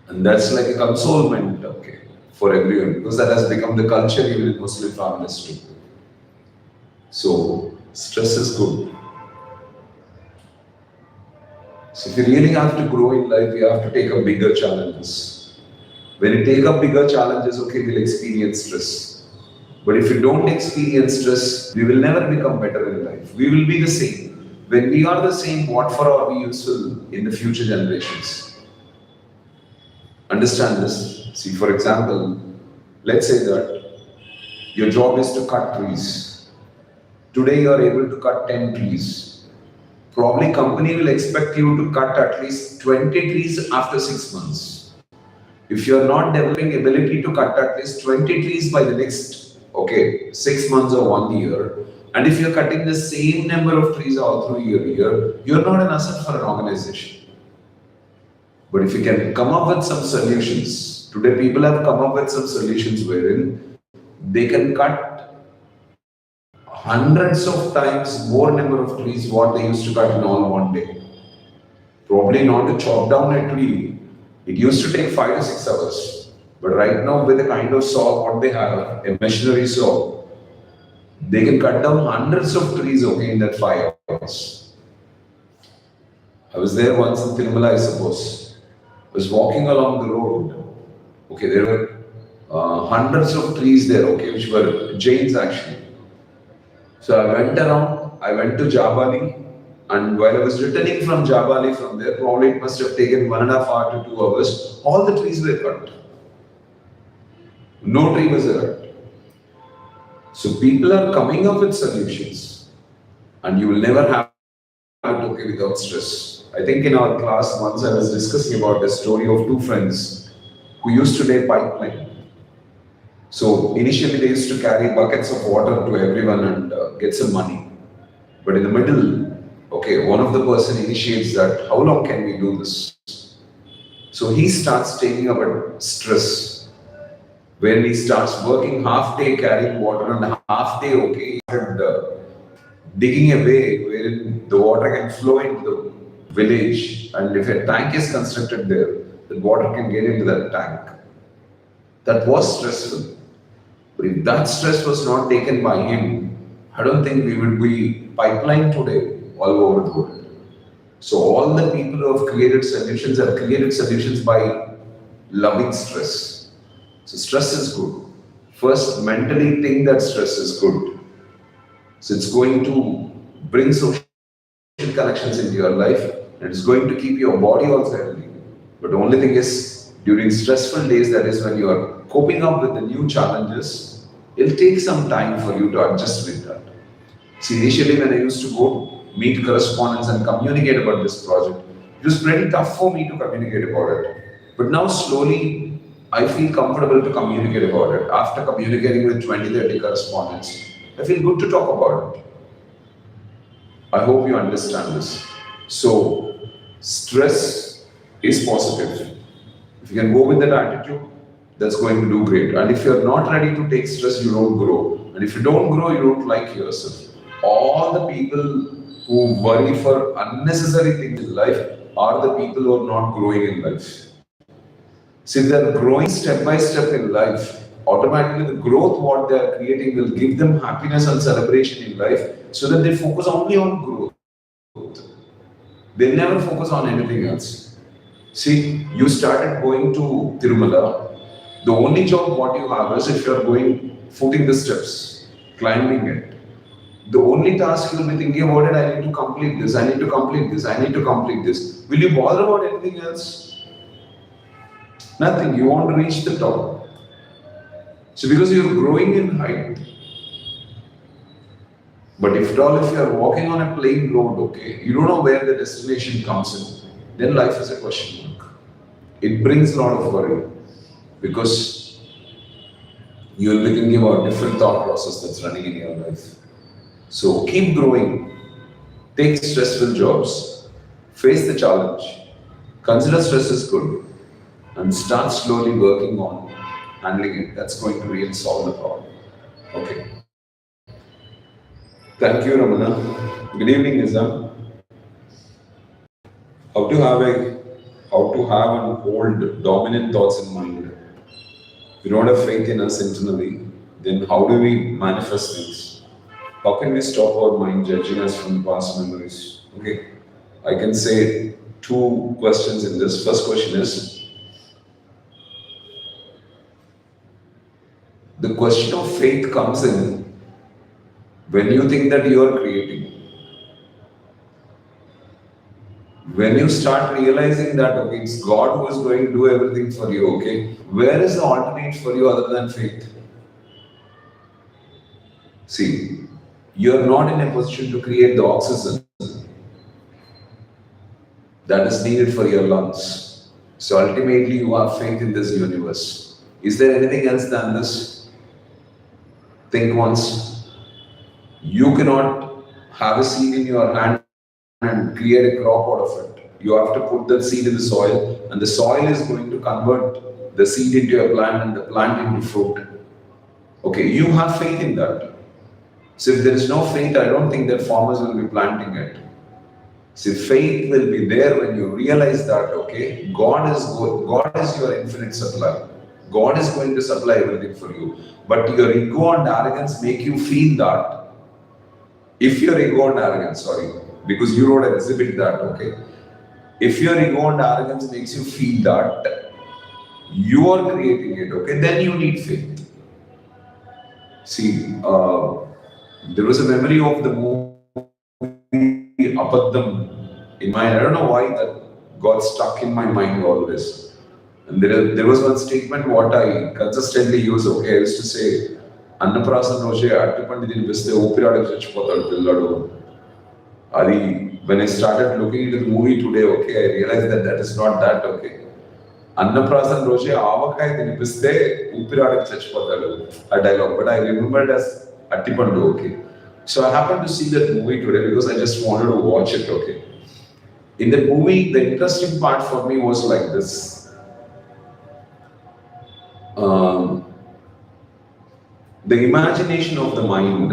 And that's like a consolement, okay, for everyone, because that has become the culture even in Muslim families too. So, stress is good. So, if you really have to grow in life, you have to take up bigger challenges. When you take up bigger challenges, okay, we'll experience stress. But if you don't experience stress, we will never become better in life. We will be the same. When we are the same, what for are we useful in the future generations? Understand this. See, for example, let's say that your job is to cut trees. Today you are able to cut 10 trees. Probably company will expect you to cut at least 20 trees after 6 months. If you are not developing ability to cut at least 20 trees by the next, okay, 6 months or 1 year, and if you're cutting the same number of trees all through your year, you're not an asset for an organization. But if you can come up with some solutions, today people have come up with some solutions wherein they can cut hundreds of times more number of trees what they used to cut in all one day. Probably not to chop down a tree. It used to take 5 to 6 hours. But right now with the kind of saw what they have, a machinery saw, they can cut down hundreds of trees, okay, in that 5 hours. I was there once in Tirumala, I suppose. I was walking along the road. Okay, there were hundreds of trees there, okay, which were Jains actually. So I went around, I went to Jabali, and while I was returning from Jabali from there, probably it must have taken 1.5 hours to 2 hours, all the trees were cut. No tree was cut. So people are coming up with solutions, and you will never have it okay without stress. I think in our class once I was discussing about the story of two friends who used to lay pipeline. So initially they used to carry buckets of water to everyone and get some money. But in the middle, okay, one of the person initiates that, how long can we do this? So he starts taking up a stress. When he starts working half day carrying water and half day, okay, and digging a way wherein the water can flow into the village, and if a tank is constructed there, the water can get into that tank. That was stressful. But if that stress was not taken by him, I don't think we would be pipeline today all over the world. So all the people who have created solutions by loving stress. So stress is good. First, mentally think that stress is good. So it's going to bring social connections into your life, and it's going to keep your body also healthy. But the only thing is, during stressful days, that is when you are coping up with the new challenges, it'll take some time for you to adjust with that. See, initially when I used to go meet correspondents and communicate about this project. It was pretty tough for me to communicate about it. But now slowly, I feel comfortable to communicate about it. After communicating with 20, 30 correspondents, I feel good to talk about it. I hope you understand this. So, stress is positive. If you can go with that attitude, that's going to do great. And if you're not ready to take stress, you don't grow. And if you don't grow, you don't like yourself. All the people who worry for unnecessary things in life are the people who are not growing in life. See, if they're growing step by step in life, automatically the growth what they are creating will give them happiness and celebration in life so that they focus only on growth. They never focus on anything else. See, you started going to Tirumala. The only job what you have is if you are going, footing the steps, climbing it. The only task you will be thinking about it, I need to complete this, I need to complete this, I need to complete this. Will you bother about anything else? Nothing. You want to reach the top. So because you're growing in height. But if at all, if you are walking on a plain road, okay, you don't know where the destination comes in, then life is a question mark. It brings a lot of worry because you will be thinking about different thought process that's running in your life. So keep growing. Take stressful jobs. Face the challenge. Consider stress is good. And start slowly working on handling it. That's going to really solve the problem. Okay. Thank you, Ramana. Good evening, Nizam. How to have and hold dominant thoughts in mind. If we don't have faith in us internally, then how do we manifest things? How can we stop our mind judging us from past memories? Okay. I can say two questions in this. First question is, the question of faith comes in when you think that you are creating. When you start realizing that, okay, it's God who is going to do everything for you, okay, where is the alternate for you other than faith? See, you are not in a position to create the oxygen that is needed for your lungs. So ultimately, you have faith in this universe. Is there anything else than this? Think once. You cannot have a seed in your hand and create a crop out of it. You have to put that seed in the soil, and the soil is going to convert the seed into a plant and the plant into fruit. Okay, you have faith in that. So if there is no faith, I don't think that farmers will be planting it. See, faith will be there when you realize that, okay, God is good. God is your infinite supply. God is going to supply everything for you. But your ego and arrogance make you feel that. If your ego and arrogance, sorry, because you wrote exhibit that, okay. If your ego and arrogance makes you feel that you are creating it, okay, then you need faith. See, there was a memory of the movie Abaddam in my, I don't know why that got stuck in my mind always. And there was one statement what I consistently use, okay, I used to say, Annaprasan Roche, Attipandidin Viste, Opirada Chachpotal Pilladu. Adi, when I started looking into the movie today, okay, I realized that that is not that, okay. Annaprasan Roche, Avakai Din Viste, Upirada Chachpotal, a dialogue, but I remembered as Attipandu, okay. So I happened to see that movie today because I just wanted to watch it, okay. In the movie, the interesting part for me was like this. The imagination of the mind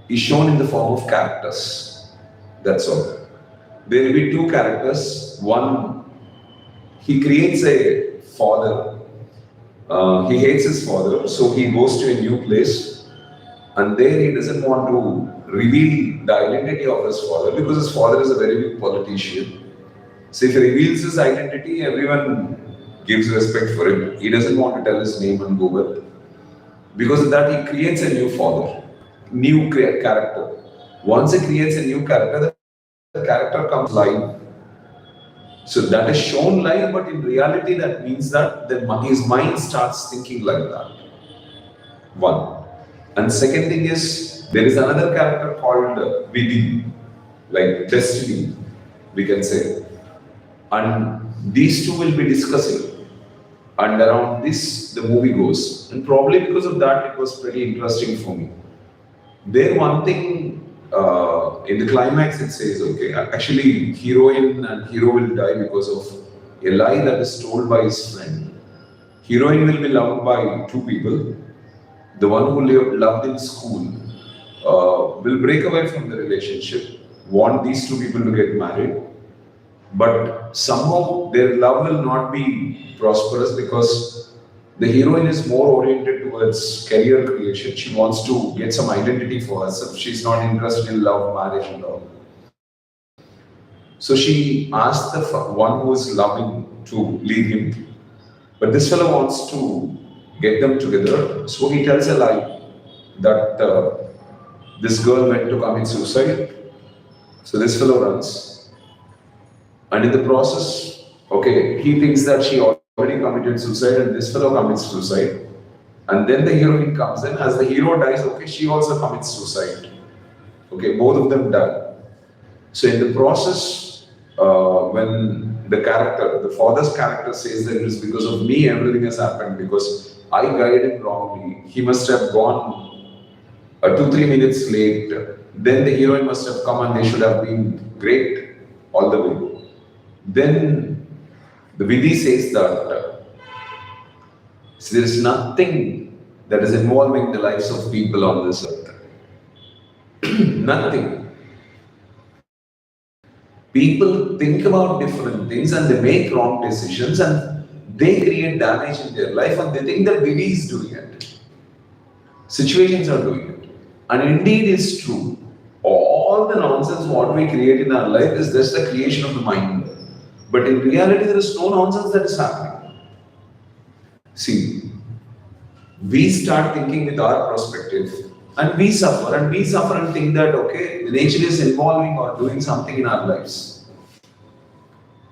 is shown in the form of characters. That's all. There will be two characters. One, he creates a father. He hates his father, so he goes to a new place, and there he doesn't want to reveal the identity of his father because his father is a very big politician. So if he reveals his identity, everyone gives respect for him. He doesn't want to tell his name and go with. Because of that, he creates a new father, new character. Once he creates a new character, the character comes live. So that is shown live, but in reality, that means that his mind starts thinking like that. One. And second thing is, there is another character called Venu. like destiny, we can say. And these two will be discussing. And around this, the movie goes. And probably because of that, it was pretty interesting for me. There, one thing in the climax, it says, okay, actually, heroine and hero will die because of a lie that is told by his friend. Heroine will be loved by two people. The one who loved in school will break away from the relationship, want these two people to get married, but somehow their love will not be prosperous because the heroine is more oriented towards career creation. She wants to get some identity for herself. She's not interested in love, marriage, and all. So she asked the one who is loving to leave him. But this fellow wants to get them together. So he tells a lie that this girl went to commit suicide. So this fellow runs. And in the process, okay, he thinks that she already committed suicide and this fellow commits suicide. And then the heroine comes in. As the hero dies, okay, she also commits suicide. Okay, both of them die. So in the process, when the father's character says that it is because of me everything has happened because I guided him wrongly. He must have gone 2-3 minutes late. Then the heroine must have come and they should have been great all the way. Then the Vidhi says that there is nothing that is involving the lives of people on this earth. Nothing. People think about different things and they make wrong decisions and they create damage in their life and they think that Vidhi is doing it. Situations are doing it. And indeed it's true. All the nonsense what we create in our life is just the creation of the mind. But in reality there is no nonsense that is happening. See, we start thinking with our perspective and we suffer and think that okay, nature is involving or doing something in our lives.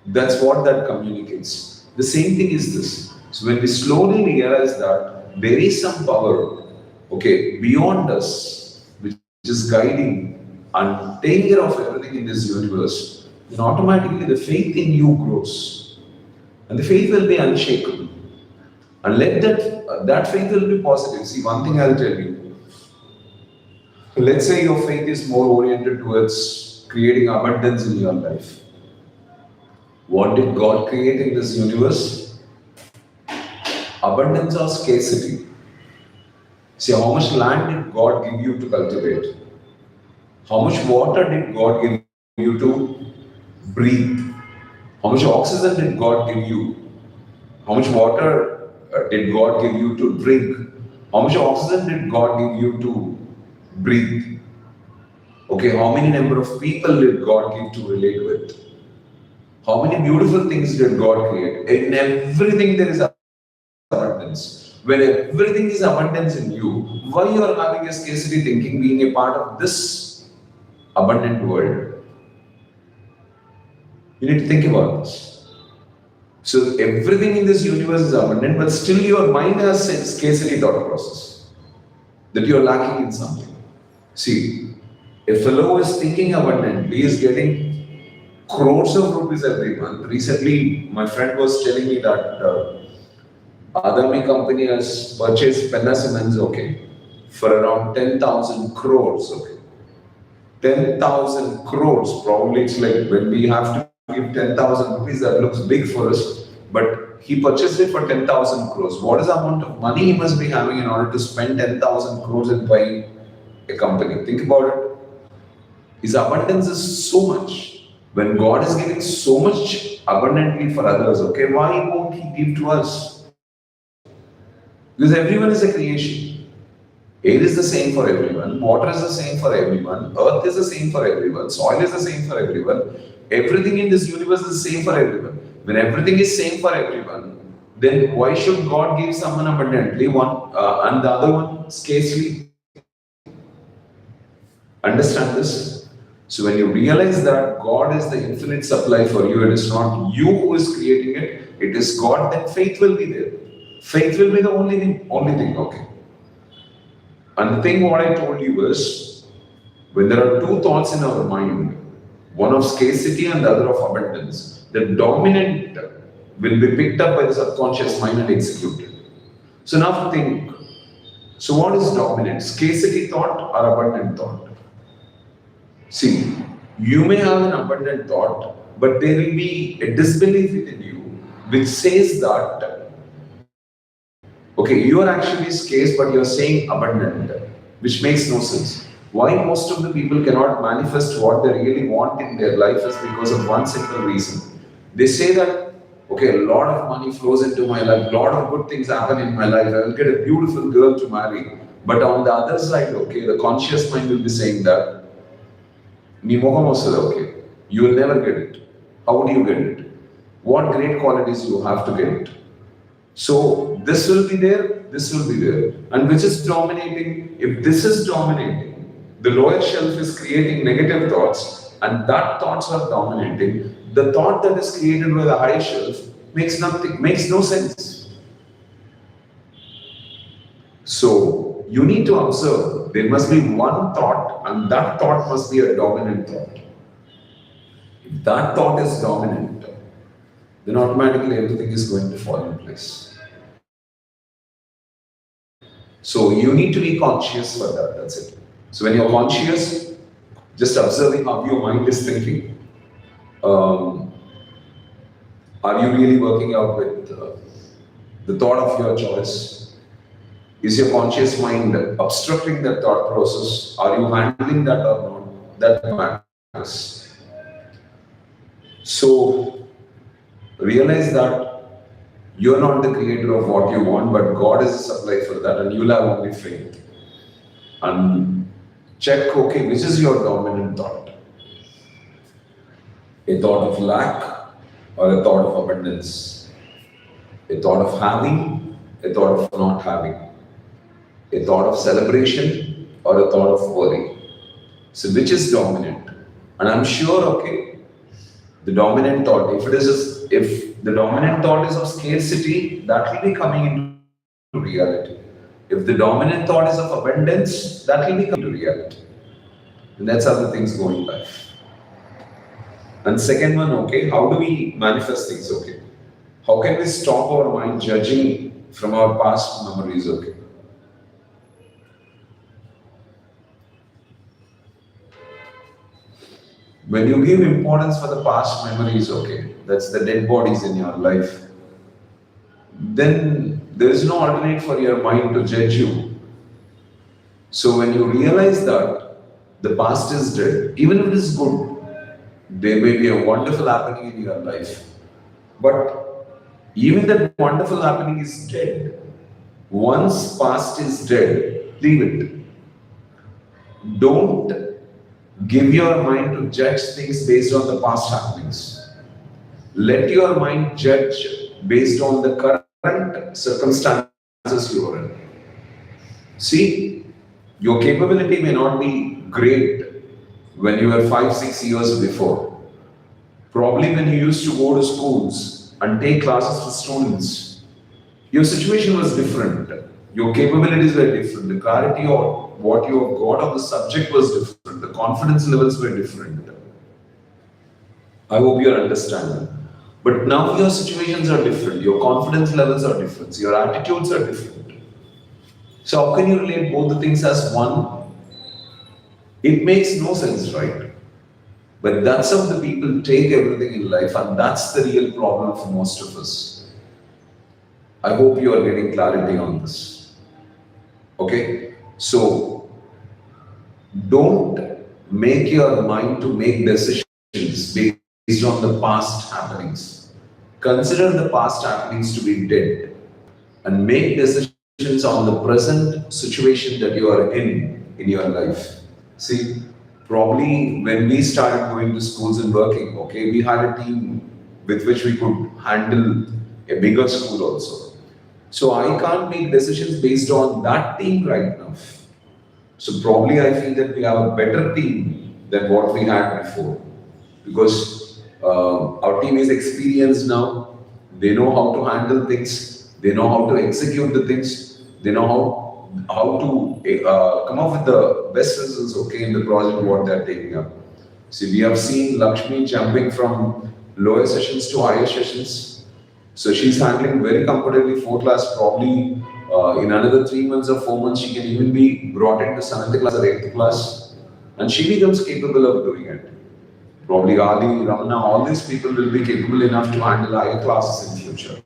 That's what that communicates. The same thing is this. So when we slowly realize that there is some power, okay, beyond us, which is guiding and taking care of everything in this universe, then automatically the faith in you grows. And the faith will be unshakable. And let that faith will be positive. See, one thing I'll tell you. Let's say your faith is more oriented towards creating abundance in your life. What did God create in this universe? Abundance or scarcity. See, how much land did God give you to cultivate? How much water did God give you to breathe? How much oxygen did God give you? How much water did God give you to drink? How much oxygen did God give you to breathe? Okay, how many number of people did God give to relate with? How many beautiful things did God create? In everything there is abundance. When everything is abundance in you, why you are having a scarcity thinking being a part of this abundant world? You need to think about this. So everything in this universe is abundant, but still your mind has scarcity thought process. That you are lacking in something. See, a fellow is thinking abundantly, is getting crores of rupees every month. Recently, my friend was telling me that Adami company has purchased Penna Cements, okay, for around 10,000 crores, okay. 10,000 crores, probably it's like when we have to give 10,000 rupees, that looks big for us, but he purchased it for 10,000 crores. What is the amount of money he must be having in order to spend 10,000 crores in buying a company? Think about it. His abundance is so much. When God is giving so much abundantly for others, okay, why won't He give to us? Because everyone is a creation. Air is the same for everyone, water is the same for everyone, earth is the same for everyone, soil is the same for everyone. Everything in this universe is the same for everyone. When everything is same for everyone, then why should God give someone abundantly and the other one scarcely? Understand this? So when you realize that God is the infinite supply for you, it is not you who is creating it, it is God, then faith will be there. Faith will be the only thing, okay. And the thing what I told you is, when there are two thoughts in our mind, one of scarcity and the other of abundance. The dominant will be picked up by the subconscious mind and executed. So now think, so what is dominant? Scarcity thought or abundant thought? See, you may have an abundant thought, but there will be a disbelief within you which says that, okay, you are actually scarce, but you are saying abundant, which makes no sense. Why most of the people cannot manifest what they really want in their life is because of one simple reason. They say that, okay, a lot of money flows into my life, a lot of good things happen in my life, I will get a beautiful girl to marry. But on the other side, okay, the conscious mind will be saying that, okay, you will never get it. How would you get it? What great qualities you have to get it? So this will be there, this will be there. And which is dominating? If this is dominating, the lower shelf is creating negative thoughts, and that thoughts are dominating. The thought that is created by the high shelf makes no sense. So you need to observe, there must be one thought, and that thought must be a dominant thought. If that thought is dominant, then automatically everything is going to fall in place. So you need to be conscious for that, that's it. So when you're conscious, just observing how your mind is thinking, are you really working out with the thought of your choice? Is your conscious mind obstructing that thought process? Are you handling that or not? That matters. So realize that you're not the creator of what you want, but God is a supply for that, and you'll have only faith. And check, okay, which is your dominant thought? A thought of lack or a thought of abundance? A thought of having, a thought of not having? A thought of celebration or a thought of worry? So which is dominant? And I'm sure, okay, the dominant thought, if the dominant thought is of scarcity, that will be coming into reality. If the dominant thought is of abundance, that will be coming to reality. And that's how the things go in life. And second one, okay, how do we manifest things, okay? How can we stop our mind judging from our past memories, okay? When you give importance for the past memories, okay, that's the dead bodies in your life, then there is no alternate for your mind to judge you. So when you realize that the past is dead, even if it is good, there may be a wonderful happening in your life, but even that wonderful happening is dead. Once past is dead, leave it. Don't give your mind to judge things based on the past happenings. Let your mind judge based on the current circumstances you are in. See, your capability may not be great when you were 5-6 years before. Probably when you used to go to schools and take classes with students, your situation was different. Your capabilities were different. The clarity of what you have got on the subject was different. The confidence levels were different. I hope you are understanding. But now your situations are different. Your confidence levels are different. Your attitudes are different. So how can you relate both the things as one? It makes no sense, right? But that's how the people take everything in life, and that's the real problem for most of us. I hope you are getting clarity on this. Okay? So, don't make your mind to make decisions based on the past happenings. Consider the past happenings to be dead and make decisions on the present situation that you are in your life. See, probably when we started going to schools and working, okay, we had a team with which we could handle a bigger school also. So I can't make decisions based on that team right now. So probably I feel that we have a better team than what we had before, because our team is experienced now. They know how to handle things. They know how to execute the things. They know how to come up with the best results, okay, in the project what they are taking up. See, we have seen Lakshmi jumping from lower sessions to higher sessions. So she's handling very comfortably 4th class. Probably in another 3 months or 4 months, she can even be brought into 7th class or 8th class, and she becomes capable of doing it. Probably Ali, Ramana, all these people will be capable enough to handle higher classes in future.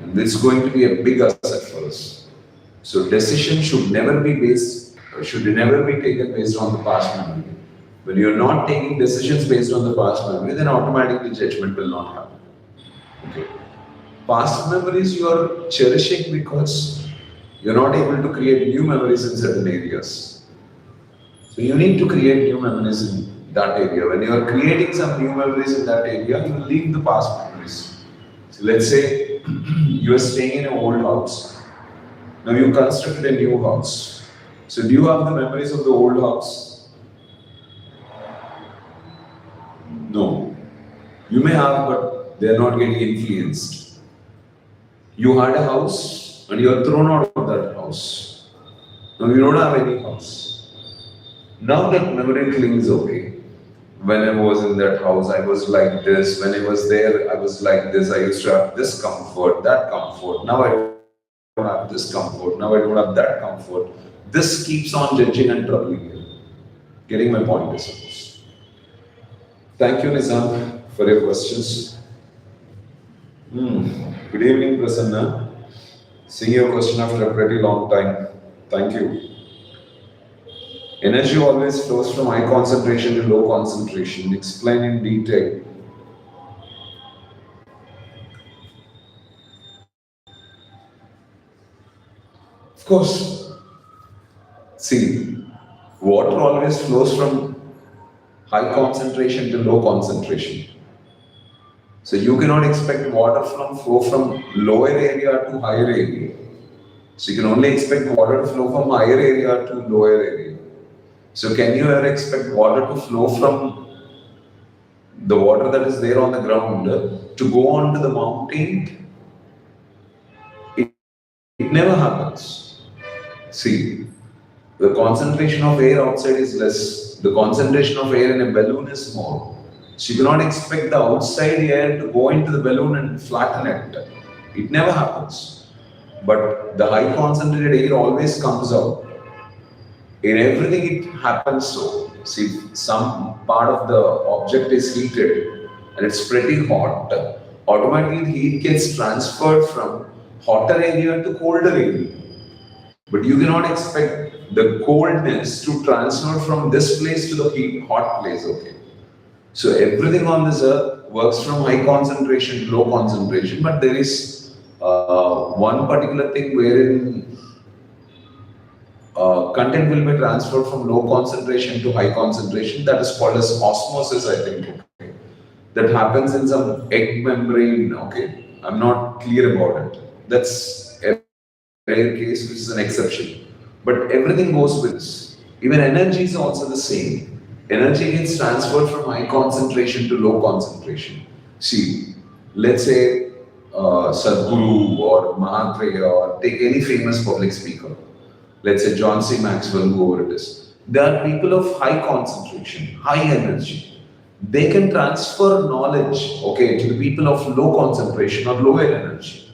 And this is going to be a big asset for us. So decision should never be taken based on the past memory. When you're not taking decisions based on the past memory, then automatically judgment will not happen. Okay. Past memories you are cherishing because you're not able to create new memories in certain areas. So you need to create new memories in that area. When you are creating some new memories in that area, you will leave the past memories. So let's say you are staying in an old house. Now you constructed a new house. So do you have the memories of the old house? No. You may have, but they are not getting influenced. You had a house and you are thrown out of that house. Now you don't have any house. Now that memory clings, okay. When I was in that house, I was like this. When I was there, I was like this. I used to have this comfort, that comfort. Now I don't have this comfort. Now I don't have that comfort. This keeps on judging and troubling you. Getting my point, I suppose. Thank you, Nizam, for your questions. Good evening, Prasanna. Seeing your question after a pretty long time. Thank you. Energy always flows from high concentration to low concentration. Explain in detail. Of course, see, water always flows from high concentration to low concentration. So you cannot expect water from flow from lower area to higher area. So you can only expect water to flow from higher area to lower area. So can you ever expect water to flow from the water that is there on the ground to go on to the mountain? It never happens. See, the concentration of air outside is less. The concentration of air in a balloon is more. So you cannot expect the outside air to go into the balloon and flatten it. It never happens. But the high concentrated air always comes out. In everything it happens so. See, some part of the object is heated and it's pretty hot. Automatically heat gets transferred from hotter area to colder area. But you cannot expect the coldness to transfer from this place to the hot place, okay? So everything on this earth works from high concentration to low concentration, but there is one particular thing wherein content will be transferred from low concentration to high concentration. That is called as osmosis, I think. Okay? That happens in some egg membrane. Okay, I'm not clear about it. That's a rare case, which is an exception. But everything goes with this. Even energy is also the same. Energy gets transferred from high concentration to low concentration. See, let's say Sadhguru or Mahatreya or take any famous public speaker. Let's say John C. Maxwell, whoever it is. They are people of high concentration, high energy. They can transfer knowledge, okay, to the people of low concentration or lower energy.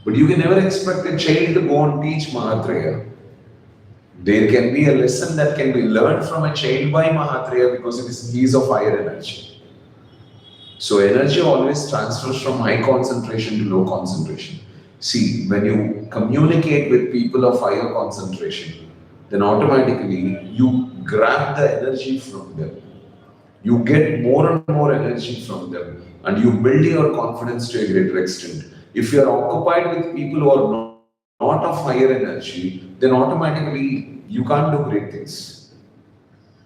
But you can never expect a child to go and teach Mahatreya. There can be a lesson that can be learned from a child by Mahatreya because he is of higher energy. So energy always transfers from high concentration to low concentration. See, when you communicate with people of higher concentration, then automatically you grab the energy from them. You get more and more energy from them and you build your confidence to a greater extent. If you are occupied with people who are not of higher energy, then automatically you can't do great things.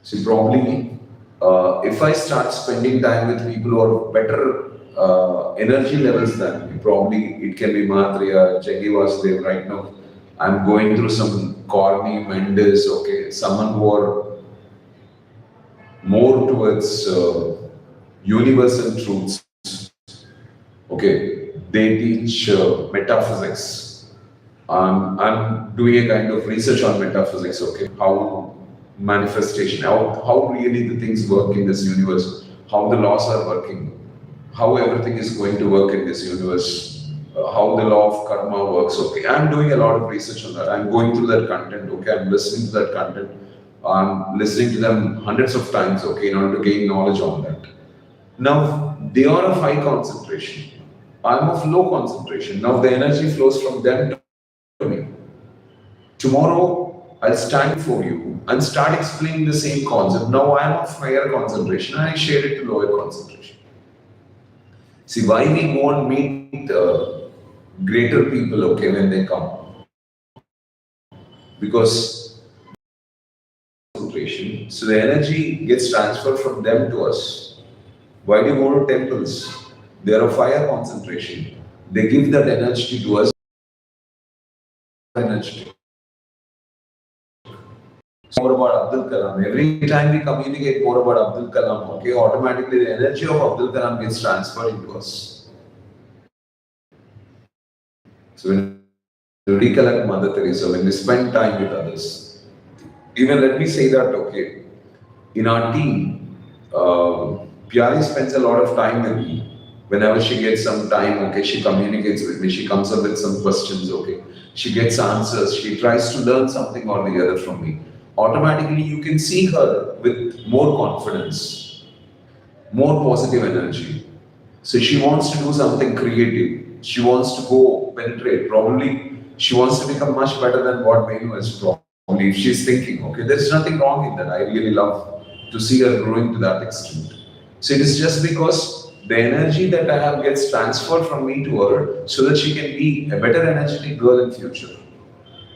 See, probably if I start spending time with people who are better energy levels than me, probably it can be Mahatreya, Jaggi Vasudev right now. I'm going through some Corny, Mendes, okay, someone who are more towards universal truths. Okay, they teach metaphysics. I'm doing a kind of research on metaphysics, okay, how manifestation, how really the things work in this universe, how the laws are working, how everything is going to work in this universe, how the law of karma works. Okay, I'm doing a lot of research on that. I'm going through that content. Okay, I'm listening to that content. I'm listening to them hundreds of times. Okay, in order to gain knowledge on that. Now they are of high concentration. I'm of low concentration. Now the energy flows from them to me. Tomorrow, I'll stand for you and start explaining the same concept. Now I'm of higher concentration and I share it to lower concentration. See, why we go and meet greater people, okay, when they come? Because concentration, so the energy gets transferred from them to us. Why do you go to temples? They are of higher concentration. They give that energy to us. Energy. More about Abdul Kalam. Every time we communicate more about Abdul Kalam, okay, automatically the energy of Abdul Kalam gets transferred into us. So when we recollect Mother Teresa, when we spend time with others, even let me say that, okay, in our team, Pyari spends a lot of time with me. Whenever she gets some time, okay, she communicates with me, she comes up with some questions, okay, she gets answers, she tries to learn something or the other from me. Automatically, you can see her with more confidence, more positive energy. So she wants to do something creative. She wants to go penetrate. Probably she wants to become much better than what Venu is. Probably if she's thinking, okay, there's nothing wrong in that. I really love to see her growing to that extent. So it is just because the energy that I have gets transferred from me to her so that she can be a better energetic girl in future.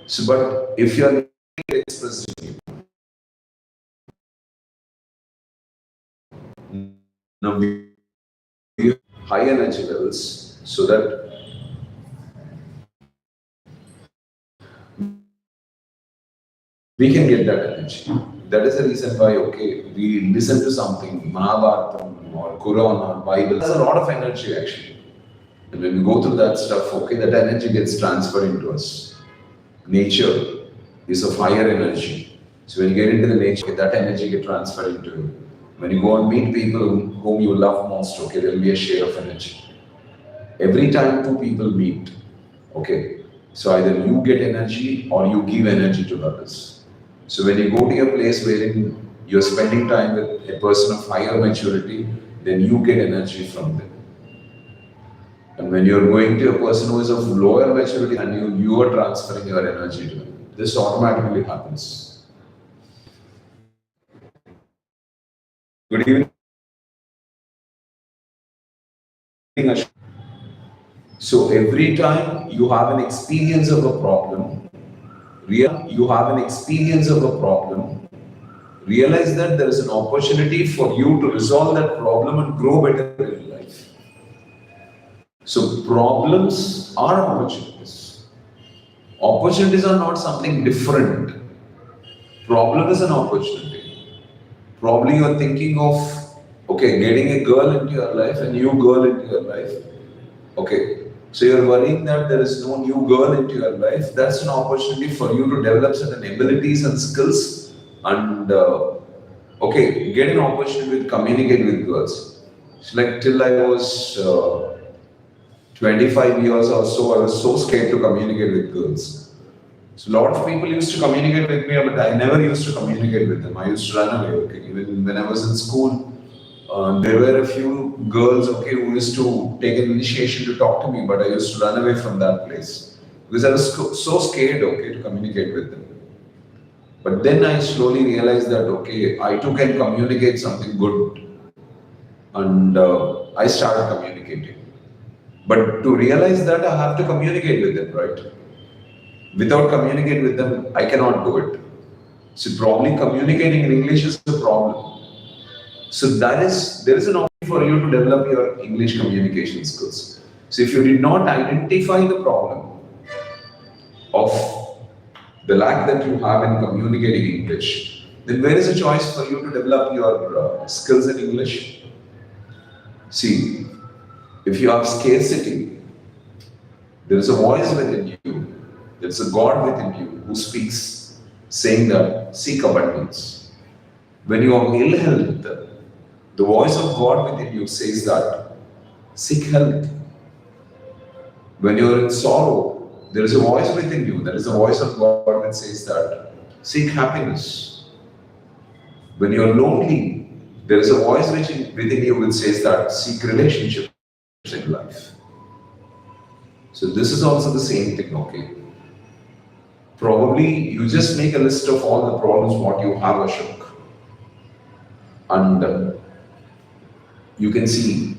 So, but if you are expressing now we have high energy levels so that we can get that energy. That is the reason why, okay, we listen to something, Mahabharatam or Quran or Bible. There's a lot of energy actually. And when we go through that stuff, okay, that energy gets transferred into us. Nature is of higher energy. So when you get into the nature, that energy gets transferred into you. When you go and meet people whom you love most, okay, there will be a share of energy. Every time two people meet, okay, so either you get energy or you give energy to others. So when you go to a place wherein you're spending time with a person of higher maturity, then you get energy from them. And when you're going to a person who is of lower maturity and you are transferring your energy to them, this automatically happens. Good evening. So every time you have an experience of a problem, you have an experience of a problem, realize that there is an opportunity for you to resolve that problem and grow better in life. So problems are opportunities. Opportunities are not something different. Problem is an opportunity. Probably you are thinking of, okay, getting a girl into your life, a new girl into your life. Okay, so you're worrying that there is no new girl into your life. That's an opportunity for you to develop certain abilities and skills and okay, get an opportunity to communicate with girls. So like till I was 25 years or so, I was so scared to communicate with girls. So a lot of people used to communicate with me, but I never used to communicate with them. I used to run away. Okay, even when I was in school, there were a few girls, okay, who used to take an initiation to talk to me, but I used to run away from that place because I was so scared, okay, to communicate with them. But then I slowly realized that, okay, I too can communicate something good, and I started communicating. But to realize that, I have to communicate with them, right? Without communicating with them, I cannot do it. So probably communicating in English is the problem. So there is an opportunity for you to develop your English communication skills. So if you did not identify the problem of the lack that you have in communicating English, then where is a choice for you to develop your skills in English? See, if you have scarcity, there is a voice within you, there is a God within you who speaks. saying that seek abundance. When you are ill health, the voice of God within you says that seek health. When you are in sorrow, there is a voice within you. There is a voice of God that says that seek happiness. When you are lonely, there is a voice within you which says that seek relationships in life. So this is also the same thing, okay? Probably you just make a list of all the problems what you have, Ashok, and you can see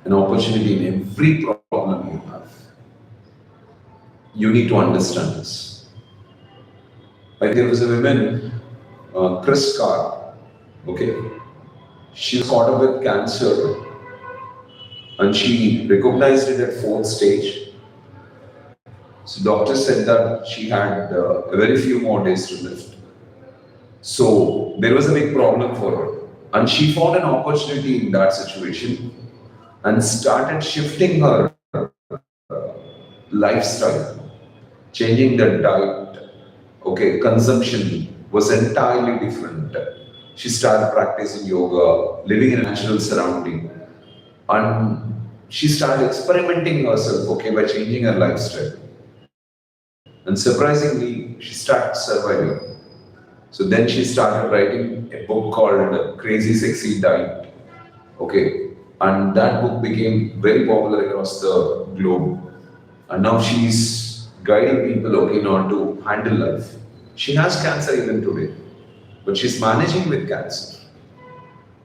an opportunity in every problem you have. You need to understand this. Like there was a woman, Chris Carr, okay? She was caught up with cancer and she recognized it at fourth stage. So doctor said that she had a very few more days to live. So there was a big problem for her. And she found an opportunity in that situation and started shifting her lifestyle, changing the diet. Okay, consumption was entirely different. She started practicing yoga, living in a natural surrounding, and she started experimenting herself, okay, by changing her lifestyle. And surprisingly, she started surviving. So then she started writing a book called Crazy Sexy Diet. Okay. And that book became very popular across the globe. And now she's guiding people, okay, not to handle life. She has cancer even today, but she's managing with cancer.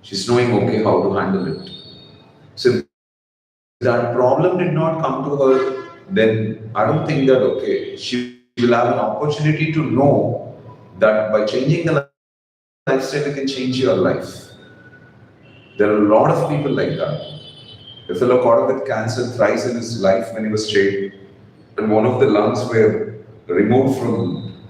She's knowing, okay, how to handle it. So if that problem did not come to her, then I don't think that, okay, she will have an opportunity to know that by changing the lifestyle, you can change your life. There are a lot of people like that. A fellow caught up with cancer thrice in his life when he was straight, and one of the lungs were removed from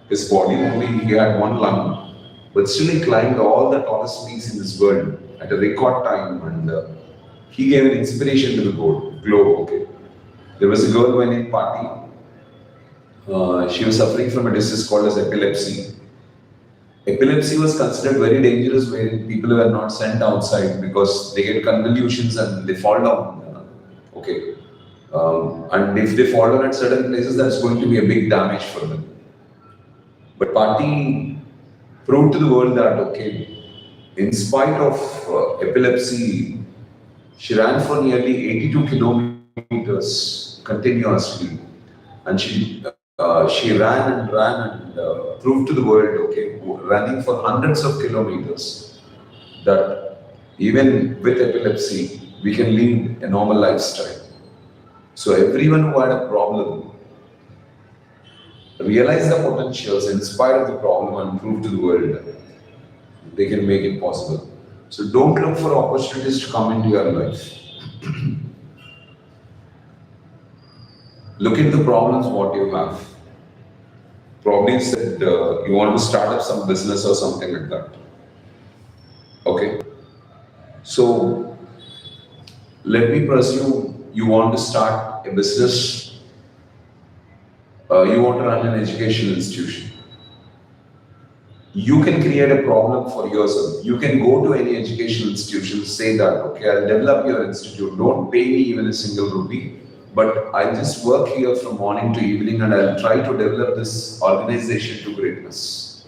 his body. Only he had one lung, but still he climbed all the tallest peaks in this world at a record time, and he gave an inspiration to the globe. Okay, there was a girl by name Patti. She was suffering from a disease called as epilepsy. Epilepsy was considered very dangerous where people were not sent outside because they get convulsions and they fall down. Okay. And if they fall down at certain places, that's going to be a big damage for them. But Patti proved to the world that, okay, in spite of epilepsy, she ran for nearly 82 kilometers continuously. And she ran and proved to the world, okay, running for hundreds of kilometers, that even with epilepsy, we can lead a normal lifestyle. So everyone who had a problem realized the potentials in spite of the problem and proved to the world they can make it possible. So don't look for opportunities to come into your life. Look into problems what you have. Probably you said you want to start up some business or something like that. Okay. So let me presume you want to start a business. You want to run an educational institution. You can create a problem for yourself. You can go to any educational institution, say that, okay, I'll develop your institute. Don't pay me even a single rupee, but I'll just work here from morning to evening and I'll try to develop this organization to greatness.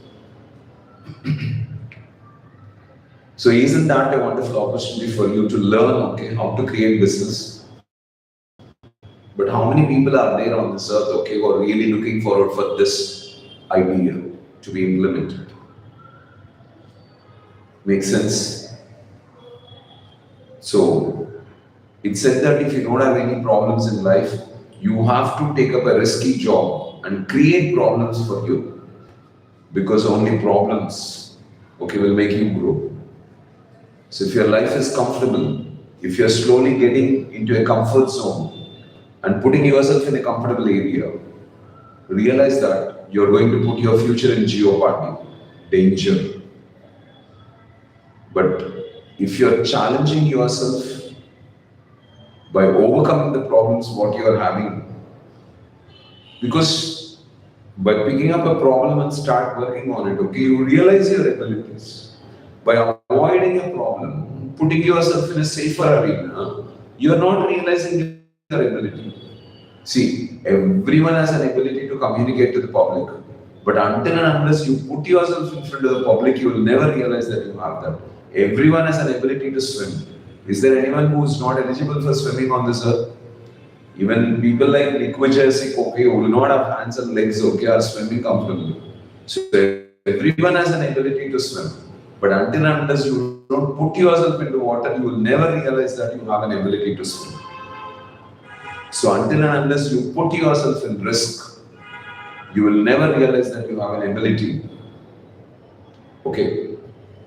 So isn't that a wonderful opportunity for you to learn, okay, how to create business? But how many people are there on this earth, okay, who are really looking forward for this idea to be implemented? Make sense? So it said that if you don't have any problems in life, you have to take up a risky job and create problems for you, because only problems, okay, will make you grow. So if your life is comfortable, if you're slowly getting into a comfort zone and putting yourself in a comfortable area, realize that you're going to put your future in jeopardy, danger. But if you're challenging yourself by overcoming the problems what you are having, because by picking up a problem and start working on it, okay, you realize your abilities. By avoiding a problem, putting yourself in a safer arena, you are not realizing your ability. See, everyone has an ability to communicate to the public, but until and unless you put yourself in front of the public, you will never realize that you have that. Everyone has an ability to swim. Is there anyone who is not eligible for swimming on this earth? Even people like Nick okay, who do not have hands and legs, okay, are swimming comfortably. So everyone has an ability to swim. But until and unless you don't put yourself into water, you will never realize that you have an ability to swim. So until and unless you put yourself in risk, you will never realize that you have an ability. Okay.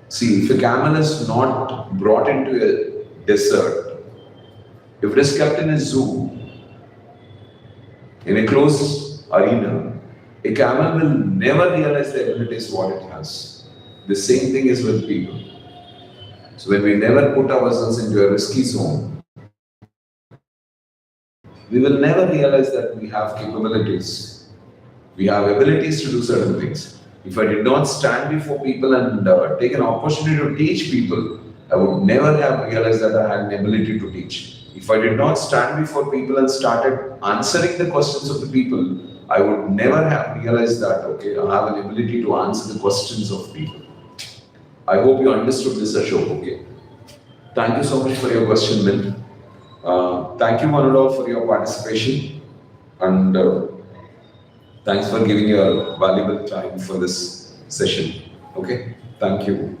See, if a camel is not brought into a desert, if it is kept in a zoo, in a closed arena, a camel will never realize the abilities what it has. The same thing is with people. So when we never put ourselves into a risky zone, we will never realize that we have capabilities. We have abilities to do certain things. If I did not stand before people and take an opportunity to teach people, I would never have realized that I had an ability to teach. If I did not stand before people and started answering the questions of the people, I would never have realized that, okay, I have an ability to answer the questions of people. I hope you understood this, Ashok, okay? Thank you so much for your question, Min. Thank you, Manula, for your participation. And thanks for giving your valuable time for this session. Okay? Thank you.